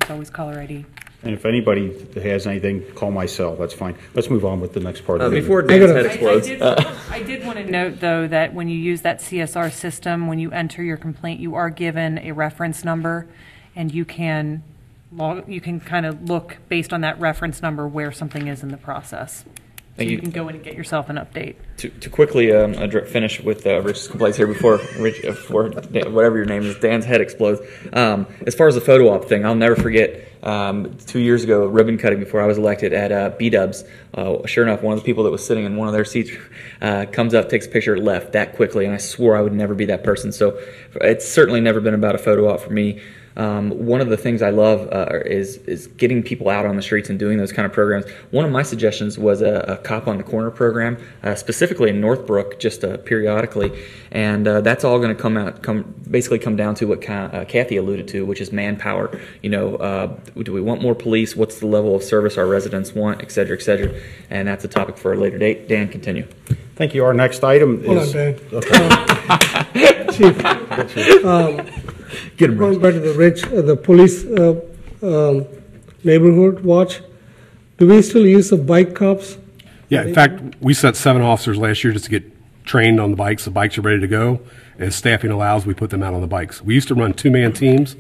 always caller ID. And if anybody has anything, call my cell. That's fine. Let's move on with the next part of the before Dan's head explodes. I did want to note, though, that when you use that CSR system, when you enter your complaint, you are given a reference number, and you can kind of look based on that reference number where something is in the process. So you can go in and get yourself an update. To quickly finish with Rich's complaints here before whatever your name is, Dan's head explodes. As far as the photo op thing, I'll never forget 2 years ago, ribbon cutting before I was elected at B-Dubs. Sure enough, one of the people that was sitting in one of their seats comes up, takes a picture, left that quickly, and I swore I would never be that person. So it's certainly never been about a photo op for me. One of the things I love is getting people out on the streets and doing those kind of programs. One of my suggestions was a cop on the corner program, specifically in Northbrook, just periodically, and that's all going to basically come down to what Kathy alluded to, which is manpower. You know, do we want more police? What's the level of service our residents want, et cetera, and that's a topic for a later date. Dan, continue. Thank you. Our next item Hold is... on, Dan. Okay. Chief, Get him, going back to the police neighborhood watch, do we still use the bike cops? Yeah, in fact, we sent 7 officers last year just to get trained on the bikes. The bikes are ready to go. As staffing allows, we put them out on the bikes. We used to run 2-man teams.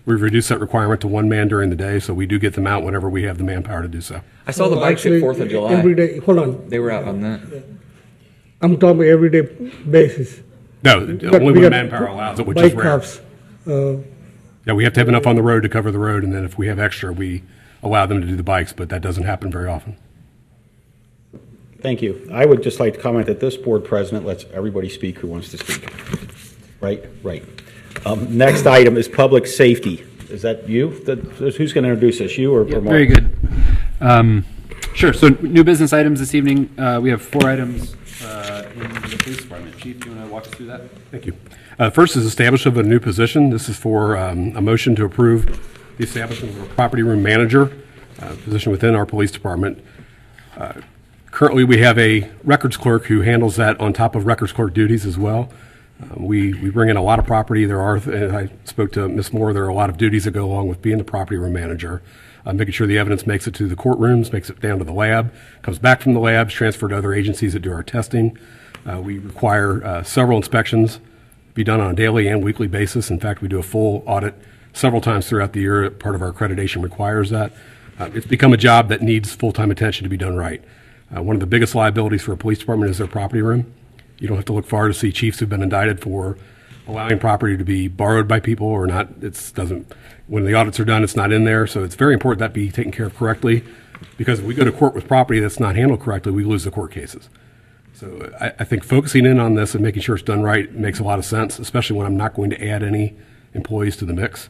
We've reduced that requirement to 1 man during the day, so we do get them out whenever we have the manpower to do so. I saw the bikes at 4th of July. Every day, hold on. They were out on that. I'm talking about everyday basis. No, only when manpower allows it, which is Bike rare. cops. Yeah, we have to have enough on the road to cover the road, and then if we have extra, we allow them to do the bikes, but that doesn't happen very often. Thank you. I would just like to comment that this board president lets everybody speak who wants to speak. Right? Right. Next item is public safety. Is that you? Who's going to introduce us, you or Mark? Very good. Sure. So new business items this evening. We have 4 items in the police department. Chief, do you want to walk us through that? Thank you. First is establishment of a new position. This is for a motion to approve the establishment of a property room manager position within our police department. Currently, we have a records clerk who handles that on top of records clerk duties as well. We bring in a lot of property. I spoke to Ms. Moore, there are a lot of duties that go along with being the property room manager. Making sure the evidence makes it to the courtrooms, makes it down to the lab, comes back from the labs, transferred to other agencies that do our testing. We require several inspections be done on a daily and weekly basis. In fact, we do a full audit several times throughout the year. Part of our accreditation requires that. It's become a job that needs full-time attention to be done right. One of the biggest liabilities for a police department is their property room. You don't have to look far to see chiefs who've been indicted for allowing property to be borrowed by people or not. When the audits are done, it's not in there. So it's very important that be taken care of correctly, because if we go to court with property that's not handled correctly, we lose the court cases. So I think focusing in on this and making sure it's done right makes a lot of sense, especially when I'm not going to add any employees to the mix.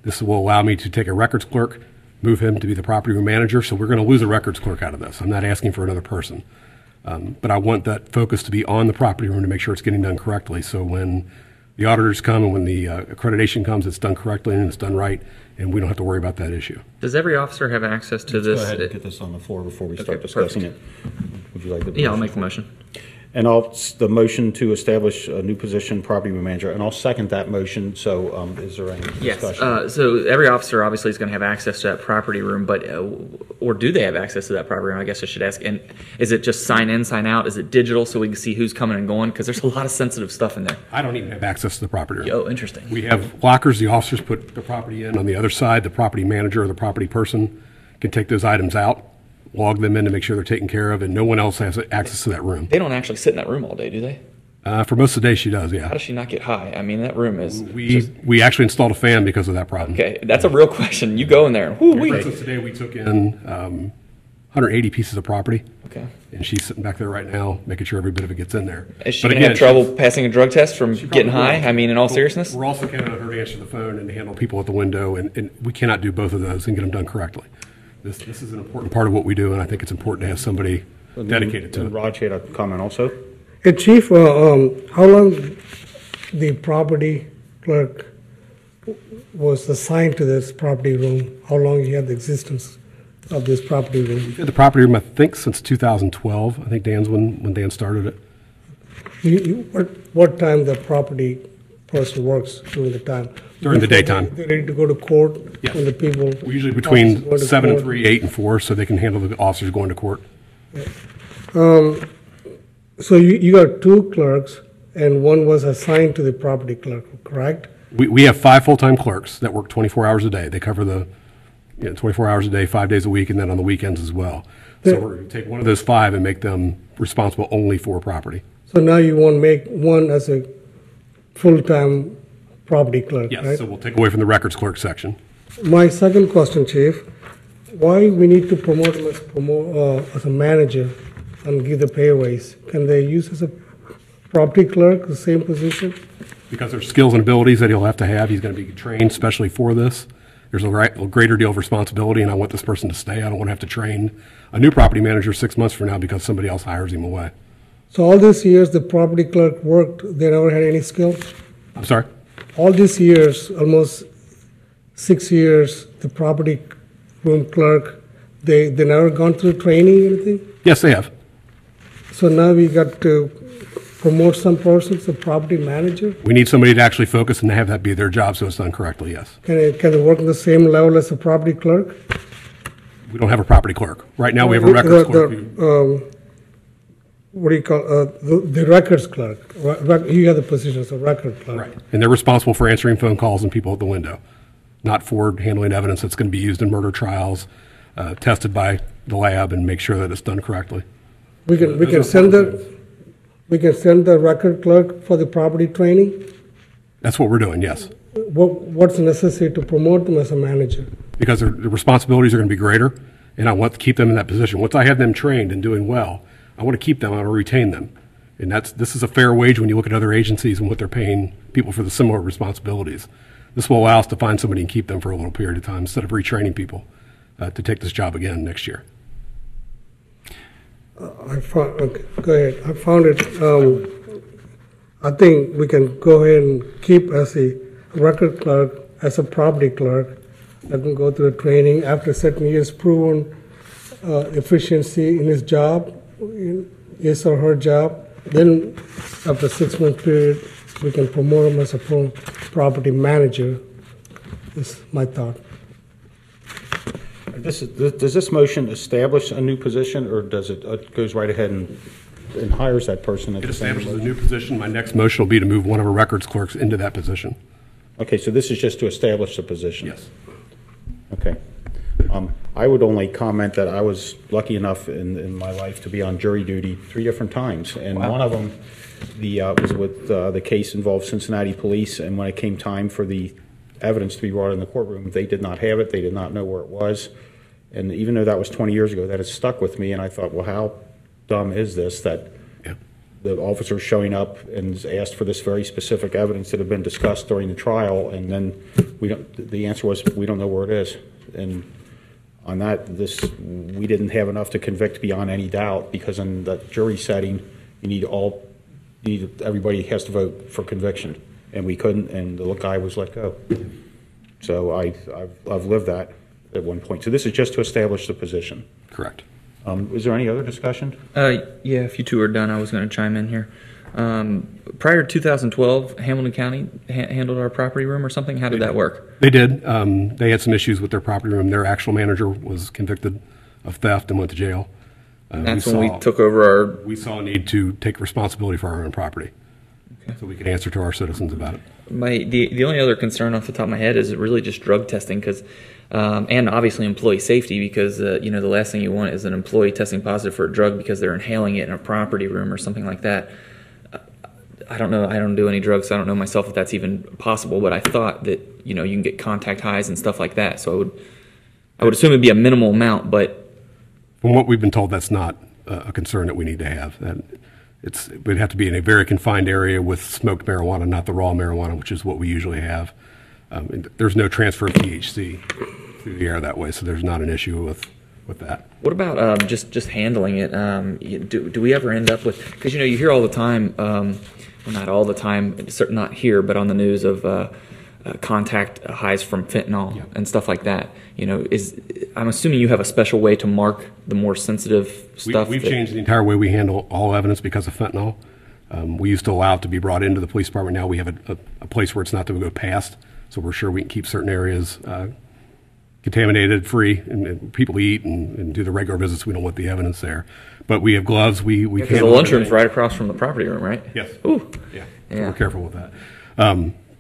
This will allow me to take a records clerk, move him to be the property room manager. So we're going to lose a records clerk out of this. I'm not asking for another person. But I want that focus to be on the property room to make sure it's getting done correctly. So when the auditors come and when the accreditation comes, it's done correctly and it's done right, and we don't have to worry about that issue. Does every officer have access to this? Go ahead and get this on the floor before we start discussing it. Would you like to? Yeah, I'll make the motion. And the motion to establish a new position, property room manager, and I'll second that motion. So is there any discussion? Yes. So every officer obviously is going to have access to that property room, but or do they have access to that property room? I guess I should ask. And is it just sign in, sign out? Is it digital so we can see who's coming and going? Because there's a lot of sensitive stuff in there. I don't even have access to the property room. Oh, interesting. We have lockers. The officers put the property in. On the other side, the property manager or the property person can take those items out, log them in to make sure they're taken care of, and no one else has access to that room. They don't actually sit in that room all day, do they? For most of the day, she does, yeah. How does she not get high? I mean, that room is... We actually installed a fan because of that problem. Okay, that's a real question. You go in there and For instance, today we took in 180 pieces of property. Okay. And she's sitting back there right now, making sure every bit of it gets in there. Is she going to have trouble passing a drug test from getting high? Will. I mean, in all seriousness? We're also counting on her to answer the phone and to handle people at the window, and we cannot do both of those and get them done correctly. This is an important part of what we do, and I think it's important to have somebody dedicated to it. Raj had a comment also. Hey, Chief, how long the property clerk was assigned to this property room? How long he had the existence of this property room? We've had the property room, I think, since 2012. I think Dan's when Dan started it. What time the property person works during the time? During the daytime. They're ready to go to court? Yes. When the people... We're usually between 7 and 3, 8 and 4, so they can handle the officers going to court. So you got 2 clerks, and one was assigned to the property clerk, correct? We have 5 full-time clerks that work 24 hours a day. They cover the 24 hours a day, 5 days a week, and then on the weekends as well. So we're going to take one of those 5 and make them responsible only for property. So now you want to make one as a full-time property clerk, yes, right? so we'll take away from the records clerk section. My second question, Chief, why we need to promote him as a manager and give the pay raise? Can they use as a property clerk, the same position? Because there's skills and abilities that he'll have to have. He's going to be trained specially for this. There's a greater deal of responsibility, and I want this person to stay. I don't want to have to train a new property manager 6 months from now because somebody else hires him away. So all these years the property clerk worked, they never had any skills? I'm sorry? All these years, almost 6 years, the property room clerk, they never gone through training or anything? Yes, they have. So now we got to promote some person to property manager? We need somebody to actually focus and have that be their job so it's done correctly, yes. Can they work on the same level as a property clerk? We don't have a property clerk. Right now, we have a records clerk. What do you call, the records clerk? You have the position as a record clerk. Right. And they're responsible for answering phone calls and people at the window, not for handling evidence that's going to be used in murder trials, tested by the lab, and make sure that it's done correctly. We can send the record clerk for the property training? That's what we're doing, yes. What's necessary to promote them as a manager? Because the responsibilities are going to be greater, and I want to keep them in that position. Once I have them trained and doing well, I want to keep them, I want to retain them. And this is a fair wage when you look at other agencies and what they're paying people for the similar responsibilities. This will allow us to find somebody and keep them for a little period of time instead of retraining people to take this job again next year. Okay, go ahead. I found it. I think we can go ahead and keep as a record clerk, as a property clerk. Let him go through the training. After certain years proven efficiency in his job, his or her job, then after 6 month period, we can promote him as a property manager. Is my thought. Does this motion establish a new position, or does it goes right ahead and hires that person? It establishes a new position. My next motion will be to move one of our records clerks into that position. Okay, so this is just to establish the position? Yes. Okay. I would only comment that I was lucky enough in my life to be on jury duty 3 different times, and one of them was with the case involved Cincinnati police, and when it came time for the evidence to be brought in the courtroom, they did not have it, they did not know where it was, and even though that was 20 years ago, that has stuck with me, and I thought, well, how dumb is this that the officer showing up and asked for this very specific evidence that had been discussed during the trial, and then the answer was, we don't know where it is. And on that, we didn't have enough to convict beyond any doubt, because in the jury setting, everybody has to vote for conviction, and we couldn't, and the guy was let go. So I've lived that at one point. So this is just to establish the position. Correct. Is there any other discussion? Yeah, if you two are done, I was going to chime in here. Prior to 2012, Hamilton County handled our property room or something? How did that work? They did. They had some issues with their property room. Their actual manager was convicted of theft and went to jail. That's when we took over We saw a need to take responsibility for our own property, so we could answer to our citizens about it. The only other concern off the top of my head is really just drug testing, and obviously employee safety, because the last thing you want is an employee testing positive for a drug because they're inhaling it in a property room or something like that. I don't know. I don't do any drugs, so I don't know myself if that's even possible. But I thought that you can get contact highs and stuff like that. So I would assume it'd be a minimal amount. But from what we've been told, that's not a concern that we need to have. That it would have to be in a very confined area with smoked marijuana, not the raw marijuana, which is what we usually have. There's no transfer of THC through the air that way, so there's not an issue with that. What about just handling it? Do we ever end up with, because you hear all the time, well, not all the time, not here, but on the news of contact highs from fentanyl and stuff like that. I'm assuming you have a special way to mark the more sensitive stuff. We've changed the entire way we handle all evidence because of fentanyl. We used to allow it to be brought into the police department. Now we have a place where it's not to go past, so we're sure we can keep certain areas contaminated, free, and people eat and do the regular visits. We don't want the evidence there. But we have gloves. Because the lunchroom's right across from the property room, right? Yes. Ooh. Yeah. So we're careful with that.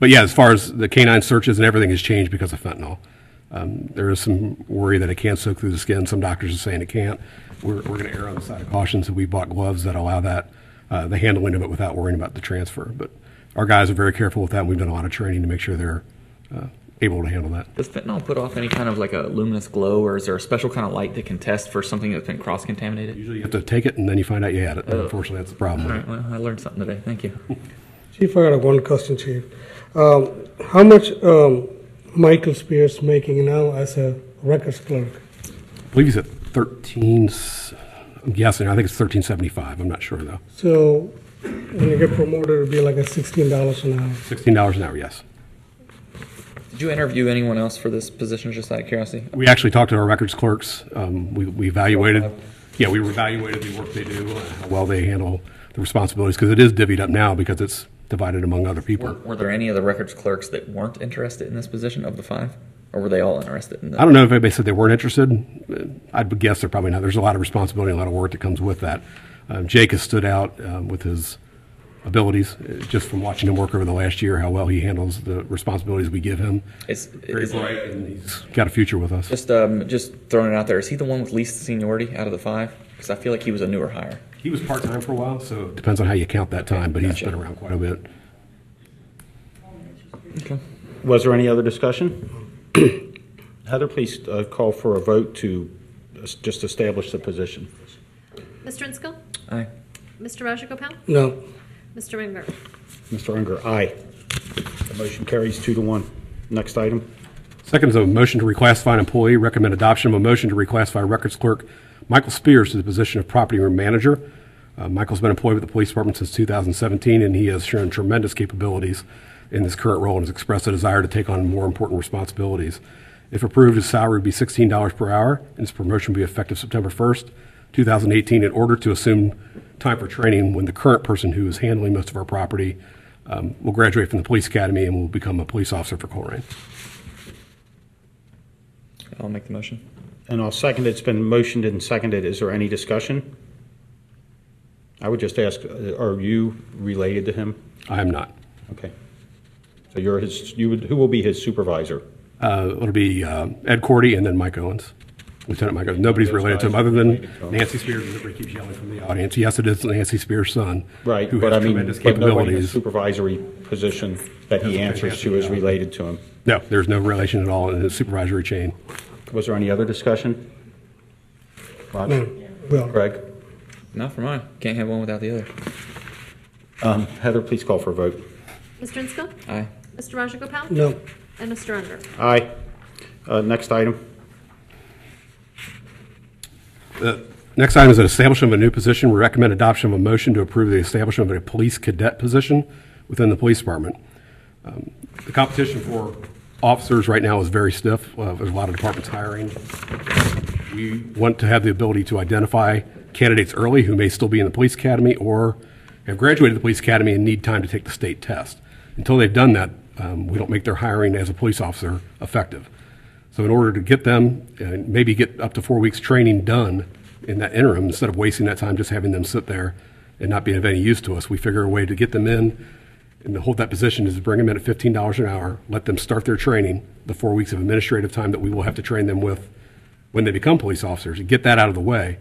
But yeah, as far as the canine searches and everything has changed because of fentanyl. There is some worry that it can't soak through the skin. Some doctors are saying it can't. We're going to err on the side of caution, so we bought gloves that allow that, the handling of it without worrying about the transfer. But our guys are very careful with that. We've done a lot of training to make sure they're able to handle that. Does fentanyl put off any kind of like a luminous glow, or is there a special kind of light that can test for something that's been cross-contaminated? Usually you have to take it and then you find out you had it. Unfortunately, that's the problem. All right, well, I learned something today. Thank you. Chief, I got one question, Chief. How much Michael Spears making now as a records clerk? I believe he's at 13, I'm guessing, I think it's 13.75, I'm not sure though. So when you get promoted, it'll be like a $16 an hour. $16 an hour, yes. Did you interview anyone else for this position, just out of curiosity? We actually talked to our records clerks. We evaluated, we evaluated the work they do, how well they handle the responsibilities, because it is divvied up now because it's divided among other people. Were there any of the records clerks that weren't interested in this position of the 5? Or were they all interested in this? I don't know if anybody said they weren't interested. I'd guess they're probably not. There's a lot of responsibility, a lot of work that comes with that. Jake has stood out with his abilities, just from watching him work over the last year, how well he handles the responsibilities we give him. Very bright, and he's got a future with us. Just throwing it out there, is he the one with least seniority out of the 5? Because I feel like he was a newer hire. He was part-time for a while, so it depends on how you count that time, but he's been around quite a bit. Okay. Was there any other discussion? Heather, please call for a vote to just establish the position. Mr. Inskill? Aye. Mr. Rajagopal? No. Mr. Ringer? Mr. Unger, aye. The motion carries 2-1. Next item. Second is a motion to reclassify an employee. Recommend adoption of a motion to reclassify records clerk Michael Spears to the position of property room manager. Michael's been employed with the police department since 2017, and he has shown tremendous capabilities in his current role and has expressed a desire to take on more important responsibilities. If approved, his salary would be $16 per hour, and his promotion would be effective September 1st, 2018, in order to assume time for training when the current person who is handling most of our property will graduate from the police academy and will become a police officer for Colerain. I'll make the motion. And I'll second it. It's been motioned and seconded. Is there any discussion? I would just ask, are you related to him? I am not. Okay. So you're who will be his supervisor? It'll be Ed Cordy and then Mike Owens, Lieutenant Mike Owens. Nobody's related to him other than Nancy Spears. Everybody keeps yelling from the audience. Yes, it is Nancy Spears' son. Right, who but has I mean, tremendous but nobody in the capabilities. supervisory position that he answers to is related to him. No, there's no relation at all in the supervisory chain. Was there any other discussion? Roger? Well, Greg? Not for mine. Can't have one without the other. Heather, please call for a vote. Mr. Inskill? Aye. Mr. Rajagopal? no. And Mr. Unger? Aye. Next item. The next item is an establishment of a new position. We recommend adoption of a motion to approve the establishment of a police cadet position within the police department. The competition for officers right now is very stiff. There's a lot of departments hiring. We want to have the ability to identify candidates early who may still be in the police academy or have graduated the police academy and need time to take the state test. Until they've done that, we don't make their hiring as a police officer effective. So in order to get them, maybe get up to 4 weeks training done in that interim, instead of wasting that time just having them sit there and not being of any use to us, we figure a way to get them in and to hold that position is to bring them in at $15 an hour, let them start their training, the 4 weeks of administrative time that we will have to train them with when they become police officers, and get that out of the way,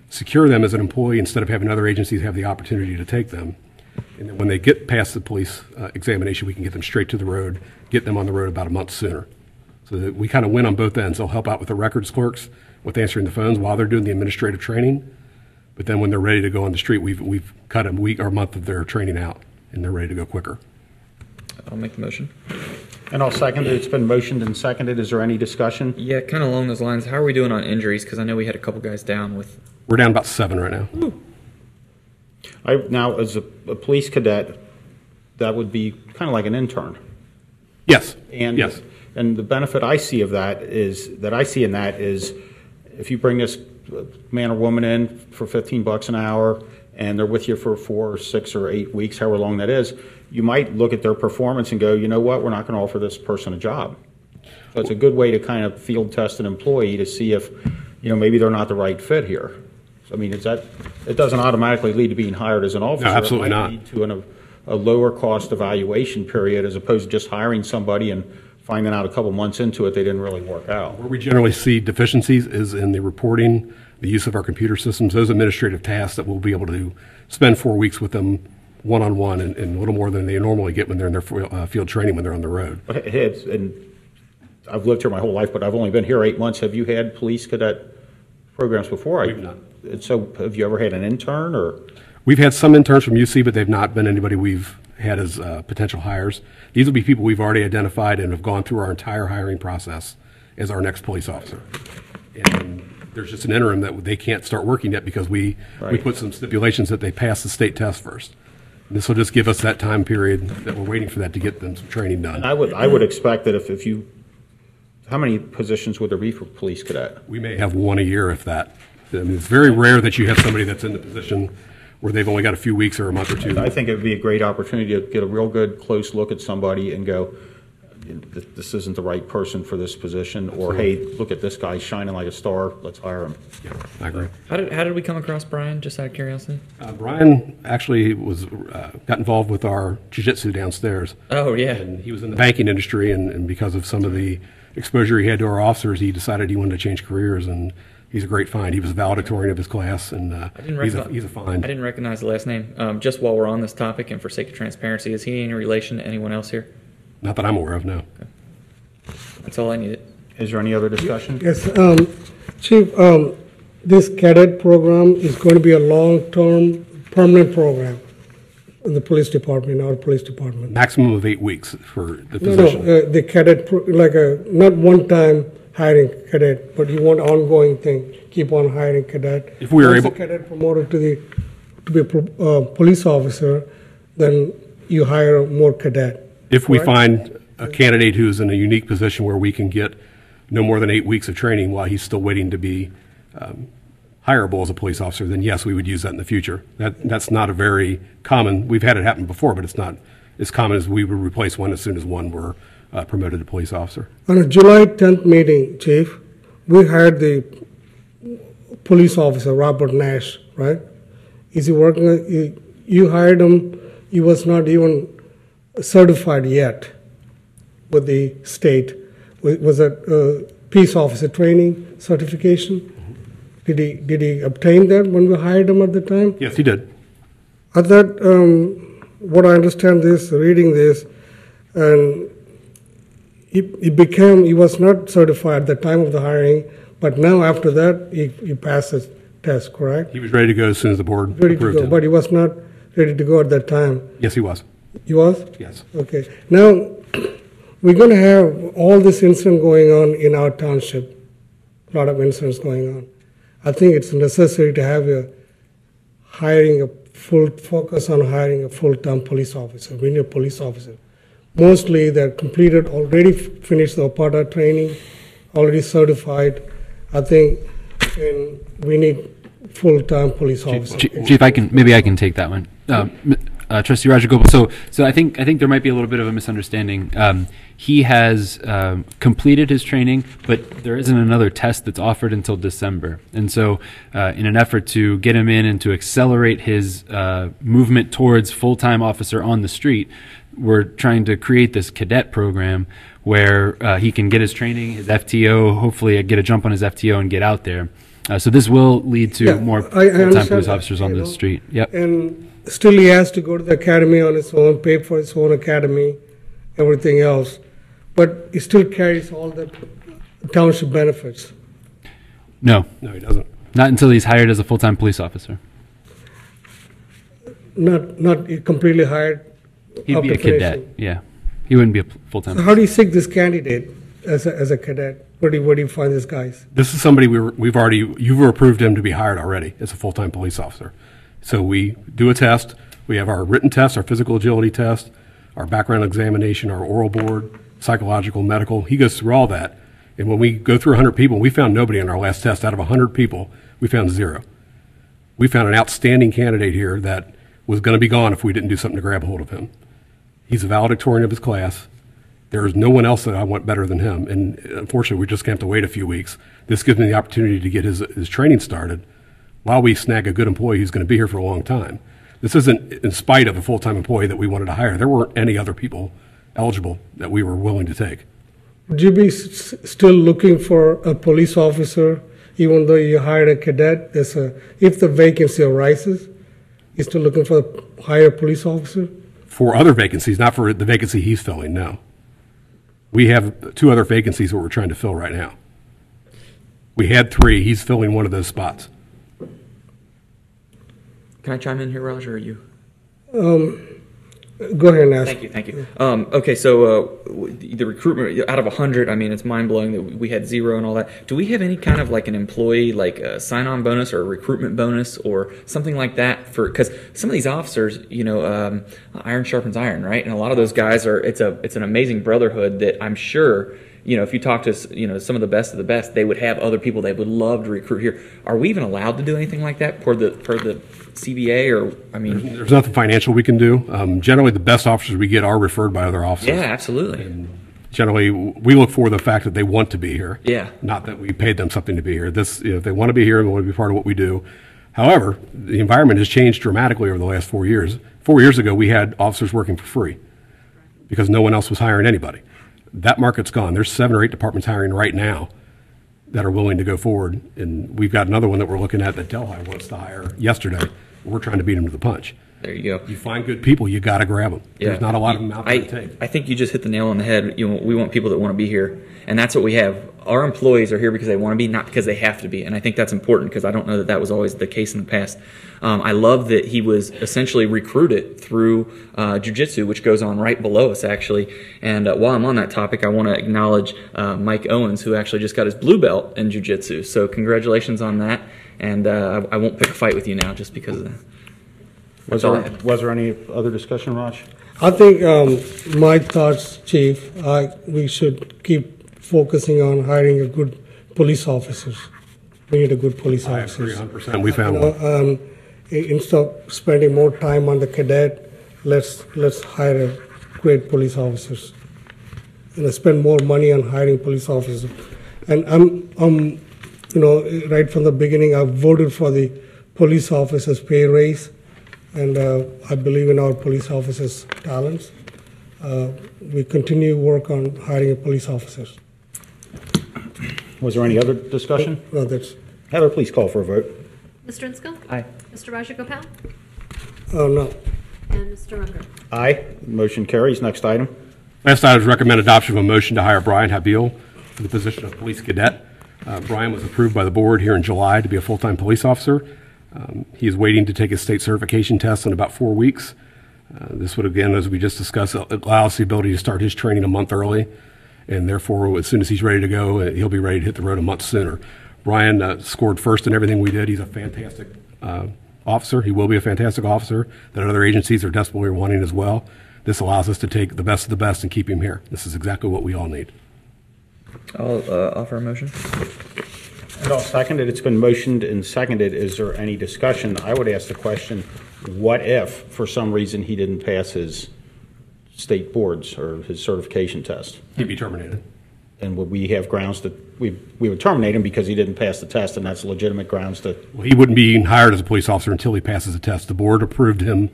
secure them as an employee instead of having other agencies have the opportunity to take them. And then when they get past the police examination, we can get them straight to the road, get them on the road about a month sooner. So that we kind of win on both ends. They'll help out with the records clerks, with answering the phones while they're doing the administrative training. But then when they're ready to go on the street, we've cut a week or a month of their training out, and they're ready to go quicker. I'll make the motion. And I'll second it. It's been motioned and seconded. Is there any discussion? Yeah, kind of along those lines. How are we doing on injuries? Because I know we had a couple guys down with. We're down about 7 right now. Now, as a police cadet, that would be kind of like an intern. Yes. And yes. And the benefit I see in that is if you bring this man or woman in for $15 an hour and they're with you for 4 or 6 or 8 weeks, however long that is, you might look at their performance and go, you know what, we're not going to offer this person a job. So it's a good way to kind of field test an employee to see if, maybe they're not the right fit here. So, I mean, it doesn't automatically lead to being hired as an officer. No, absolutely it might not. lead to a lower cost evaluation period as opposed to just hiring somebody and finding out a couple months into it they didn't really work out. Where we generally see deficiencies is in the reporting, the use of our computer systems, those administrative tasks that we'll be able to spend 4 weeks with them one-on-one and a little more than they normally get when they're in their field training when they're on the road. And I've lived here my whole life, but I've only been here 8 months. Have you had police cadet programs before? We've not. So have you ever had an intern or? We've had some interns from UC, but they've not been anybody we've had as potential hires. These will be people we've already identified and have gone through our entire hiring process as our next police officer. And there's just an interim that they can't start working yet because we put some stipulations that they pass the state test first. And this will just give us that time period that we're waiting for that to get them some training done. And I would expect that if you, how many positions would there be for police cadet? We may have one a year, if that. I mean, it's very rare that you have somebody that's in the position where they've only got a few weeks or a month or two. I think it would be a great opportunity to get a real good, close look at somebody and go, this isn't the right person for this position, or hey, look at this guy shining like a star, let's hire him. Yeah, I agree. How did we come across Brian, just out of curiosity? Brian actually got involved with our jiu-jitsu downstairs. Oh, yeah. And he was in the banking industry, and because of some of the exposure he had to our officers, he decided he wanted to change careers, and he's a great find. He was valedictorian of his class, and he's a find. I didn't recognize the last name. Just while we're on this topic, and for sake of transparency, is he any relation to anyone else here? Not that I'm aware of, no. Okay. That's all I needed. Is there any other discussion? Yes, Chief, this cadet program is going to be a long-term, permanent program in the police department, our police department. Maximum of 8 weeks for the position. No, the cadet, not one-time hiring cadet, but you want ongoing thing, keep on hiring cadet. If we are able, a cadet promoted to be a police officer, then you hire more cadet. if we find a candidate who's in a unique position where we can get no more than 8 weeks of training while he's still waiting to be hireable as a police officer, then yes, we would use that in the future. That's not a very common, we've had it happen before, but it's not as common as we would replace one as soon as one were promoted to police officer. On a July 10th meeting, Chief, we hired the police officer, Robert Nash, right? Is he working, you hired him, he was not even certified yet with the state. Was that peace officer training certification? Did he obtain that when we hired him at the time? Yes, he did. I thought, what I understand this, reading this, and he was not certified at the time of the hiring, but now after that, he passed his test, correct? He was ready to go as soon as the board Ready to approved go, him. but he was not ready to go at that time. Yes, he was. He was? Yes. Okay. Now, we're going to have all this incident going on in our township, a lot of incidents going on. I think it's necessary to have focus on hiring a full-time police officer. We need a police officer. Mostly they're completed, already finished the OPATA training, already certified. I think we need full-time police officers. Chief, I can take that one. Trustee Rajagopal. So I think there might be a little bit of a misunderstanding. He has completed his training, but there isn't another test that's offered until December. And so, in an effort to get him in and to accelerate his movement towards full-time officer on the street, we're trying to create this cadet program where he can get his training, his FTO, hopefully get a jump on his FTO and get out there. So this will lead to more full-time police officers on the street. Yep. And still he has to go to the academy on his own, pay for his own academy, everything else. But he still carries all the township benefits. No, he doesn't. Not until he's hired as a full-time police officer. Not completely hired. He'd be a cadet. Yeah, he wouldn't be a full-time. So how do you seek this candidate as a cadet? Where do you find these guys? This is somebody you've approved him to be hired already as a full-time police officer. So we do a test. We have our written test, our physical agility test, our background examination, our oral board, psychological, medical. He goes through all that. And when we go through 100 people, we found nobody on our last test. Out of 100 people, we found 0. We found an outstanding candidate here that was going to be gone if we didn't do something to grab hold of him. He's a valedictorian of his class. There is no one else that I want better than him. And unfortunately, we're just going to have to wait a few weeks. This gives me the opportunity to get his training started while we snag a good employee who's going to be here for a long time. This isn't in spite of a full-time employee that we wanted to hire. There weren't any other people eligible that we were willing to take. Would you be still looking for a police officer, even though you hired a cadet? If the vacancy arises, you're still looking for a higher police officer? For other vacancies, not for the vacancy he's filling, no. We have 2 other vacancies that we're trying to fill right now. We had 3. He's filling one of those spots. Can I chime in here, Raj, or are you? Go ahead and ask. Thank you. Okay, so the recruitment out of 100, I mean, it's mind blowing that we had 0 and all that. Do we have any kind of like an employee like a sign-on bonus or a recruitment bonus or something like that for? Because some of these officers, iron sharpens iron, right? And a lot of those guys it's an amazing brotherhood that I'm sure. If you talk to some of the best, they would have other people they would love to recruit here. Are we even allowed to do anything like that per the CBA, or I mean, there's nothing financial we can do. Generally, the best officers we get are referred by other officers. Yeah, absolutely. And generally, we look for the fact that they want to be here. Yeah. Not that we paid them something to be here. If they want to be here and want to be part of what we do. However, the environment has changed dramatically over the last 4 years. 4 years ago, we had officers working for free because no one else was hiring anybody. That market's gone. There's 7 or 8 departments hiring right now that are willing to go forward, and we've got another one that we're looking at that Delhi wants to hire yesterday. We're trying to beat them to the punch. There you go. You find good people, you got to grab them. Yeah. There's not a lot of them out there to take. I think you just hit the nail on the head. We want people that want to be here, and that's what we have. Our employees are here because they want to be, not because they have to be, and I think that's important because I don't know that was always the case in the past. I love that he was essentially recruited through jiu-jitsu, which goes on right below us, actually. And while I'm on that topic, I want to acknowledge Mike Owens, who actually just got his blue belt in jiu-jitsu. So congratulations on that, and I won't pick a fight with you now just because of that. Was there any other discussion, Raj? I think my thoughts, Chief, we should keep focusing on hiring a good police officers. We need a good police I officers. agree 100%. We found one. Instead of spending more time on the cadet, let's hire great police officers. And spend more money on hiring police officers. And I'm right from the beginning, I voted for the police officers' pay raise. And I believe in our police officers' talents. We continue work on hiring police officers. Was there any other discussion? No, that's. Heather, please call for a vote. Mr. Inskel? Aye. Mr. Rajagopal? No. And Mr. Rucker? Aye. Motion carries. Next item. Last item is recommend adoption of a motion to hire Brian Habil for the position of police cadet. Brian was approved by the board here in July to be a full-time police officer. He is waiting to take his state certification test in about 4 weeks. This would, again, as we just discussed, allow us the ability to start his training a month early, and therefore, as soon as he's ready to go, he'll be ready to hit the road a month sooner. Brian scored first in everything we did. He's a fantastic officer. He will be a fantastic officer that other agencies are desperately wanting as well. This allows us to take the best of the best and keep him here. This is exactly what we all need. I'll offer a motion. And I'll second it. It's been motioned and seconded. Is there any discussion? I would ask the question, what if, for some reason, he didn't pass his state boards or his certification test? He'd be terminated. And would we have grounds to, we would terminate him because he didn't pass the test, and that's legitimate grounds to... Well, he wouldn't be hired as a police officer until he passes the test. The board approved him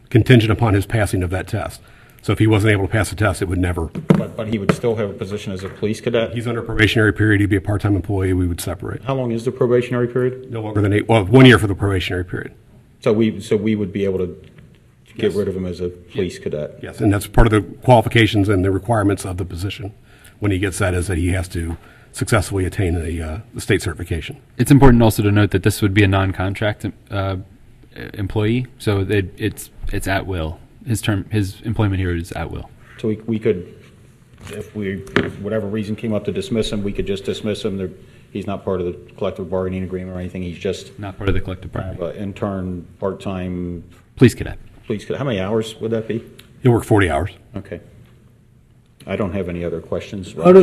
contingent upon his passing of that test. So if he wasn't able to pass the test, it would never. But he would still have a position as a police cadet? He's under a probationary period. He'd be a part-time employee. We would separate. How long is the probationary period? No longer than 1 year for the probationary period. So we would be able to get rid of him as a police cadet? Yes, and that's part of the qualifications and the requirements of the position. When he gets that, is that he has to successfully attain the state certification. It's important also to note that this would be a non-contract employee, so it's at will. His employment here is at will. So we could, if whatever reason came up to dismiss him, we could just dismiss him. He's not part of the collective bargaining agreement or anything. He's just not part of the collective bargaining. Intern, part-time police cadet. Police cadet. How many hours would that be? He'll work 40 hours. Okay. I don't have any other questions. How do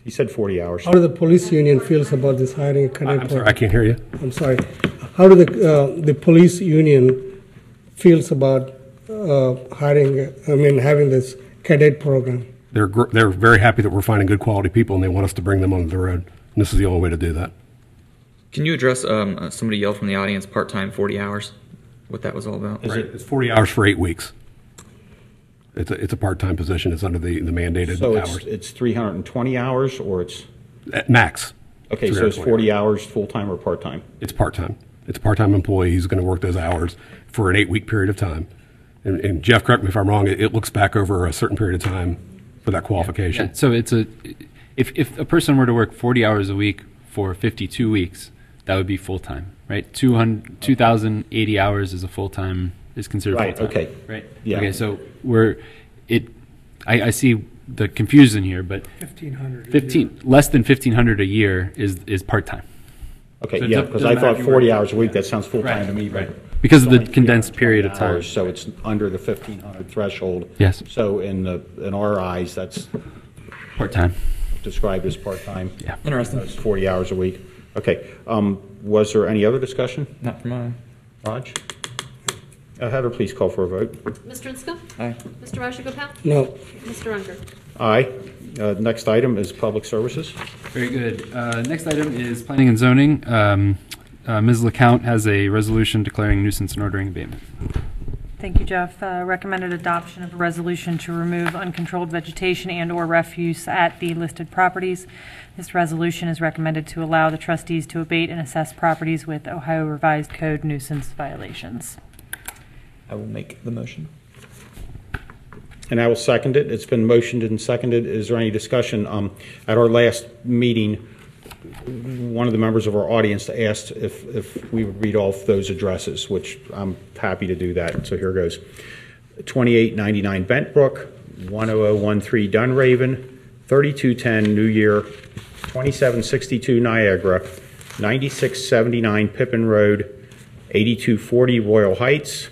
He said 40 hours. How do the police union feels about this hiring a cadet? I'm sorry, I can't hear you. I'm sorry. How do the police union feels about having this cadet program? They're very happy that we're finding good quality people, and they want us to bring them onto the road. And this is the only way to do that. Can you address somebody yelled from the audience, part-time, 40 hours, what that was all about? It's 40 hours for 8 weeks. It's a part-time position. It's under the mandated hours. So it's 320 hours, or it's... At max. Okay, so it's 40 hours full-time or part-time? It's part-time. It's a part-time employee. He's going to work those hours for an 8-week period of time. And Jeff, correct me if I'm wrong, it looks back over a certain period of time for that qualification. Yeah, so if a person were to work 40 hours a week for 52 weeks, that would be full-time, right? 2,080 hours is a full-time is considered Right, full-time. okay. Right. Yeah. Okay, so I see the confusion here, but 15 less than 1,500 a year is part-time. Okay, So it yeah, doesn't because I matter thought if you 40 work- hours a week, yeah. that sounds full-time to me, but. Because of the it's only condensed period of 320 time. hours, so it's under the 1,500 threshold. Yes. So in our eyes, that's Part-time. described as part-time. Yeah. Interesting. It's 40 hours a week. Okay, was there any other discussion? Not for mine. Raj? Heather, please call for a vote. Mr. Insco? Aye. Mr. Rajagopal? No. Mr. Unger? Aye. Next item is public services. Very good. Next item is planning and zoning. Ms. LeCount has a resolution declaring nuisance and ordering abatement. Thank you, Jeff. Recommended adoption of a resolution to remove uncontrolled vegetation and/or refuse at the listed properties. This resolution is recommended to allow the trustees to abate and assess properties with Ohio Revised Code nuisance violations. I will make the motion. And I will second it. It's been motioned and seconded. Is there any discussion? At our last meeting, one of the members of our audience asked if we would read off those addresses, which I'm happy to do that. So here goes. 2899 Bentbrook, 10013 Dunraven, 3210 New Year, 2762 Niagara, 9679 Pippin Road, 8240 Royal Heights,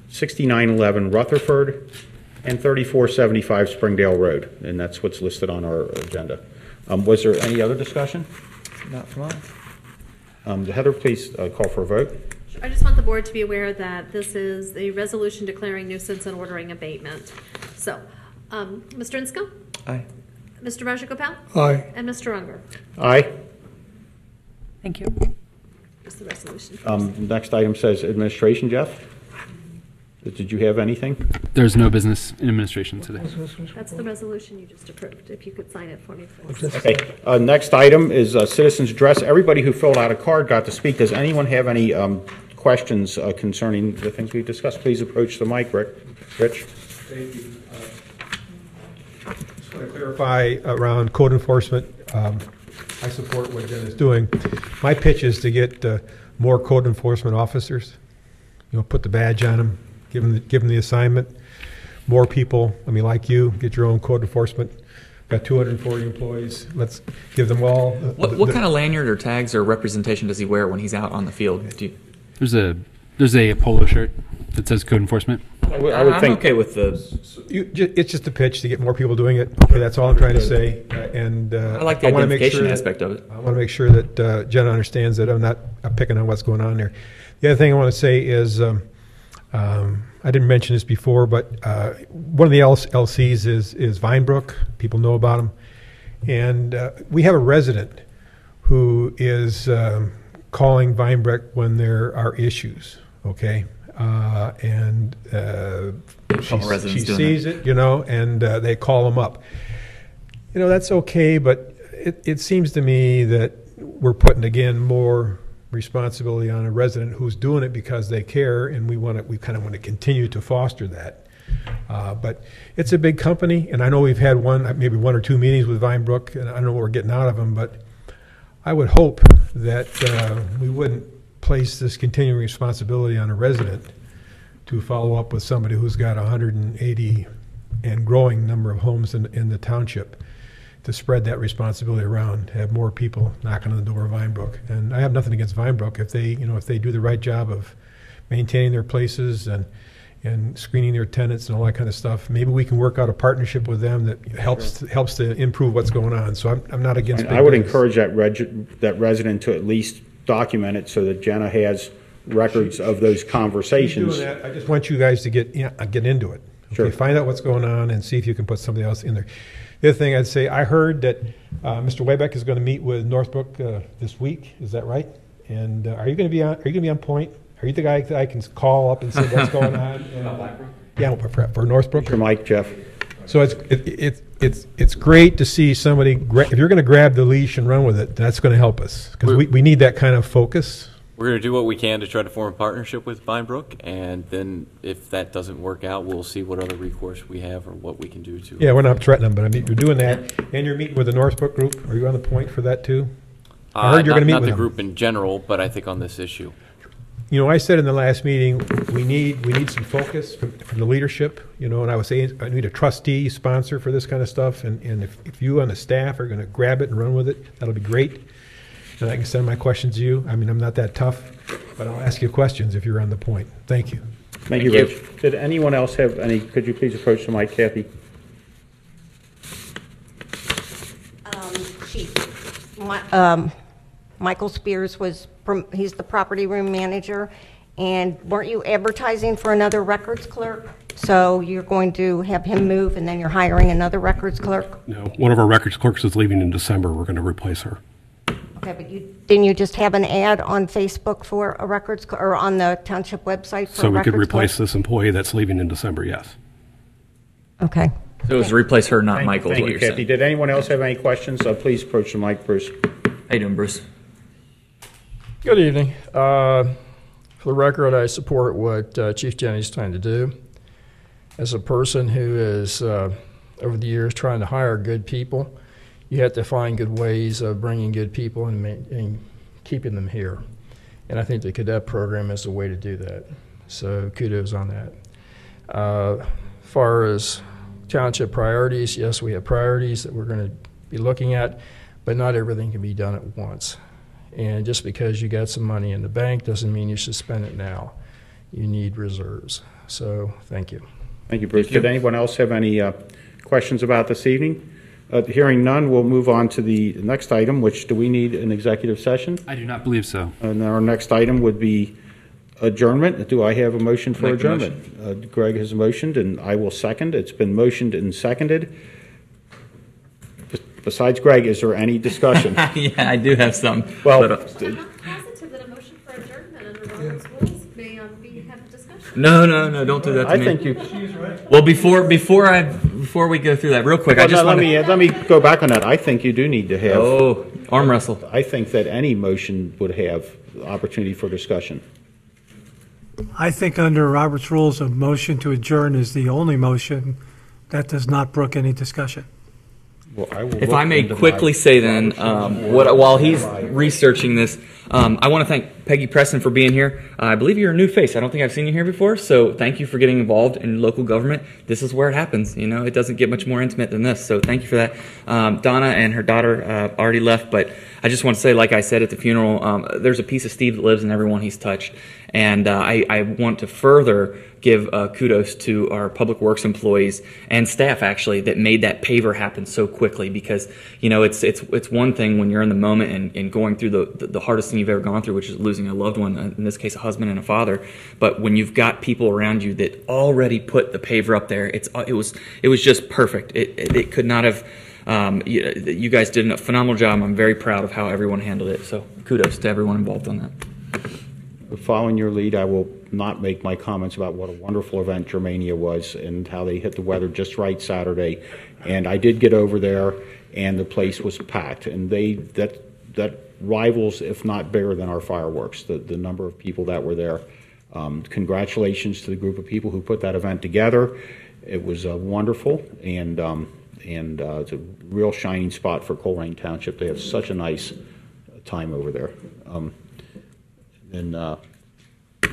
6911 Rutherford, and 3475 Springdale Road. And that's what's listed on our agenda. Was there any other discussion? Not for mine. Heather, please call for a vote. I just want the board to be aware that this is a resolution declaring nuisance and ordering abatement. So, Mr. Insco? Aye. Mr. Rajagopal? Aye. And Mr. Unger? Aye. Thank you. Here's the resolution. Next item says administration. Jeff, did you have anything? There's no business in administration today. That's the resolution you just approved. If you could sign it for me, please. Okay. Next item is citizens' address. Everybody who filled out a card got to speak. Does anyone have any questions concerning the things we've discussed? Please approach the mic, Rich. Thank you. Just want to clarify around code enforcement. I support what Jen is doing. My pitch is to get more code enforcement officers. You know, put the badge on them, give them the assignment. More people. I mean, like you, get your own code enforcement. Got 240 employees. Let's give them all. What kind of lanyard or tags or representation does he wear when he's out on the field? There's a polo shirt that says code enforcement. I would I'm think okay with the. It's just a pitch to get more people doing it. Okay, that's all I'm trying to say. And I like the wanna make identification sure aspect of it. I want to make sure that Jen understands that I'm picking on what's going on there. The other thing I want to say is, I didn't mention this before, but one of the LCs is Vinebrook. People know about them. And we have a resident who is calling Vinebrook when there are issues, okay? And she sees it, you know, and they call them up. You know, that's okay, but it seems to me that we're putting, again, more responsibility on a resident who's doing it because they care, and we kind of want to continue to foster that. But it's a big company, and I know we've had maybe one or two meetings with Vinebrook, and I don't know what we're getting out of them, but I would hope that we wouldn't place this continuing responsibility on a resident to follow up with somebody who's got 180 and growing number of homes in the township, to spread that responsibility around, to have more people knocking on the door of Vinebrook. And I have nothing against Vinebrook if they do the right job of maintaining their places and screening their tenants and all that kind of stuff. Maybe we can work out a partnership with them that helps to improve what's going on. So I'm not against. I would encourage that resident to at least document it so that Jenna has records of those conversations. Doing that. I just want you guys to get into it. Okay? Sure. Find out what's going on and see if you can put somebody else in there. The other thing I'd say, I heard that Mr. Webeck is going to meet with Northbrook this week. Is that right? And are you going to be on point? Are you the guy that I can call up and say what's going on? Yeah, for Northbrook. Your mic, Jeff. So it's great to see somebody. If you're going to grab the leash and run with it, that's going to help us, because we need that kind of focus. We're going to do what we can to try to form a partnership with Vinebrook, and then if that doesn't work out, we'll see what other recourse we have or what we can do to. Yeah, we're not threatening them, but I mean, you're doing that, and you're meeting with the Northbrook group. Are you on the point for that too? I heard you're going to meet with them. Not the group in general, but I think on this issue. You know, I said in the last meeting, we need some focus from the leadership, you know, and I was saying I need a trustee sponsor for this kind of stuff, and if you on the staff are going to grab it and run with it, that'll be great. And I can send my questions to you. I mean, I'm not that tough, but I'll ask you questions if you're on the point. Thank you. Thank you, Rich. Did anyone else have any? Could you please approach the mic, Kathy? Chief, Michael Spears he's the property room manager, and weren't you advertising for another records clerk? So you're going to have him move, and then you're hiring another records clerk? No, one of our records clerks is leaving in December. We're going to replace her. Okay, but didn't you just have an ad on Facebook for a records, or on the township website for So a we records could replace clerk? this employee that's leaving in December, yes. Okay. So it was to replace her, not Michael, is Thank what you, you're Kathy. saying. Did anyone else have any questions? Please approach the mic, Bruce. How you doing, Bruce? Good evening. For the record, I support what Chief Jenny's trying to do. As a person who is, over the years, trying to hire good people, you have to find good ways of bringing good people and keeping them here. And I think the cadet program is a way to do that. So kudos on that. As far as township priorities, yes, we have priorities that we're going to be looking at, but not everything can be done at once. And just because you got some money in the bank doesn't mean you should spend it now. You need reserves. So thank you. Thank you, Bruce. Did anyone else have any questions about this evening? Hearing none, we'll move on to the next item, which do we need an executive session? I do not believe so. And our next item would be adjournment. Do I have a motion for Make the adjournment? Greg has motioned, and I will second. It's been motioned and seconded. Besides Greg, is there any discussion? Yeah, I do have some. Well, I'm not positive that a motion for adjournment under Robert's rules may have a discussion. No, don't do that to I me. think you. Well, before we go through that, real quick, I Well, just no, want to. let me go back on that. I think you do need to have. Oh, arm wrestle. I think that any motion would have opportunity for discussion. I think under Robert's rules, a motion to adjourn is the only motion that does not brook any discussion. Well, If I may quickly say then, while he's researching this, I want to thank Peggy Preston for being here. I believe you're a new face. I don't think I've seen you here before, so thank you for getting involved in local government. This is where it happens. You know, it doesn't get much more intimate than this, so thank you for that. Donna and her daughter already left, but I just want to say, like I said at the funeral, there's a piece of Steve that lives in everyone he's touched, and I want to further give kudos to our public works employees and staff, actually, that made that paver happen so quickly, because, you know, it's one thing when you're in the moment and going through the hardest thing you've ever gone through, which is losing a loved one, in this case a husband and a father, but when you've got people around you that already put the paver up there, it was just perfect. It could not have. You guys did a phenomenal job. I'm very proud of how everyone handled it, so kudos to everyone involved on that. Following your lead, I will not make my comments about what a wonderful event Germania was and how they hit the weather just right Saturday. And I did get over there, and the place was packed. And that rivals, if not bigger than our fireworks, the number of people that were there. Congratulations to the group of people who put that event together. It was wonderful, and it's a real shining spot for Colerain Township. They have such a nice time over there.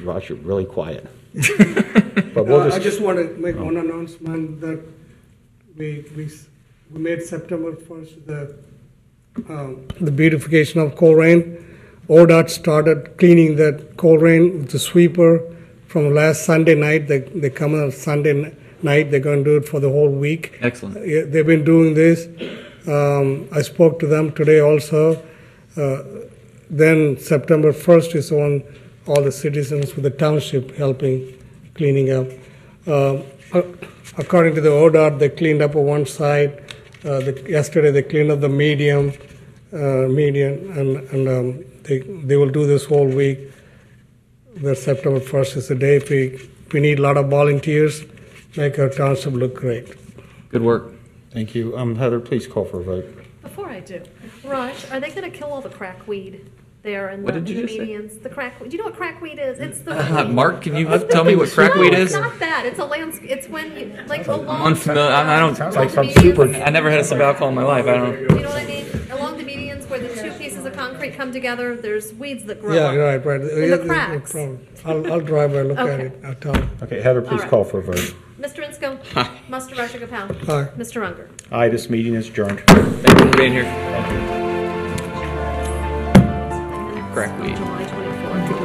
Raj, you're really quiet. But I just want to make one announcement that we made September 1st the beautification of Colerain. ODOT started cleaning that Colerain with the sweeper from last Sunday night. They come on Sunday night. They're going to do it for the whole week. Excellent. They've been doing this. I spoke to them today also. Then September 1st is when all the citizens with the township helping cleaning up. According to the ODOT, they cleaned up on one side. Yesterday they cleaned up the median, and they will do this whole week. The September 1st is the day. We need a lot of volunteers, make our township look great. Good work. Thank you. Heather, please call for a vote. Before I do, Raj, are they going to kill all the crackweed there in What the did you just say? medians? The crackweed. Do you know what crackweed is? It's the Mark, can you tell me what crackweed no, is? it's not that. It's a landscape. It's when you like I'm along. unfamiliar. I don't. Sounds like some super. I never had a sip of alcohol in my life. I don't. You know what I mean? Along the medians where the two pieces of concrete concrete come together, there's weeds that grow Yeah, up right. in the cracks. I'll drive by, look at Okay. it, I'll tell you. Okay, Heather, please right. call for a vote. Mr. Insco. Aye. Mr. Rajagopal. Aye. Mr. Unger. Aye, this meeting is adjourned. Thank you for being here. Crack weed. July 24th.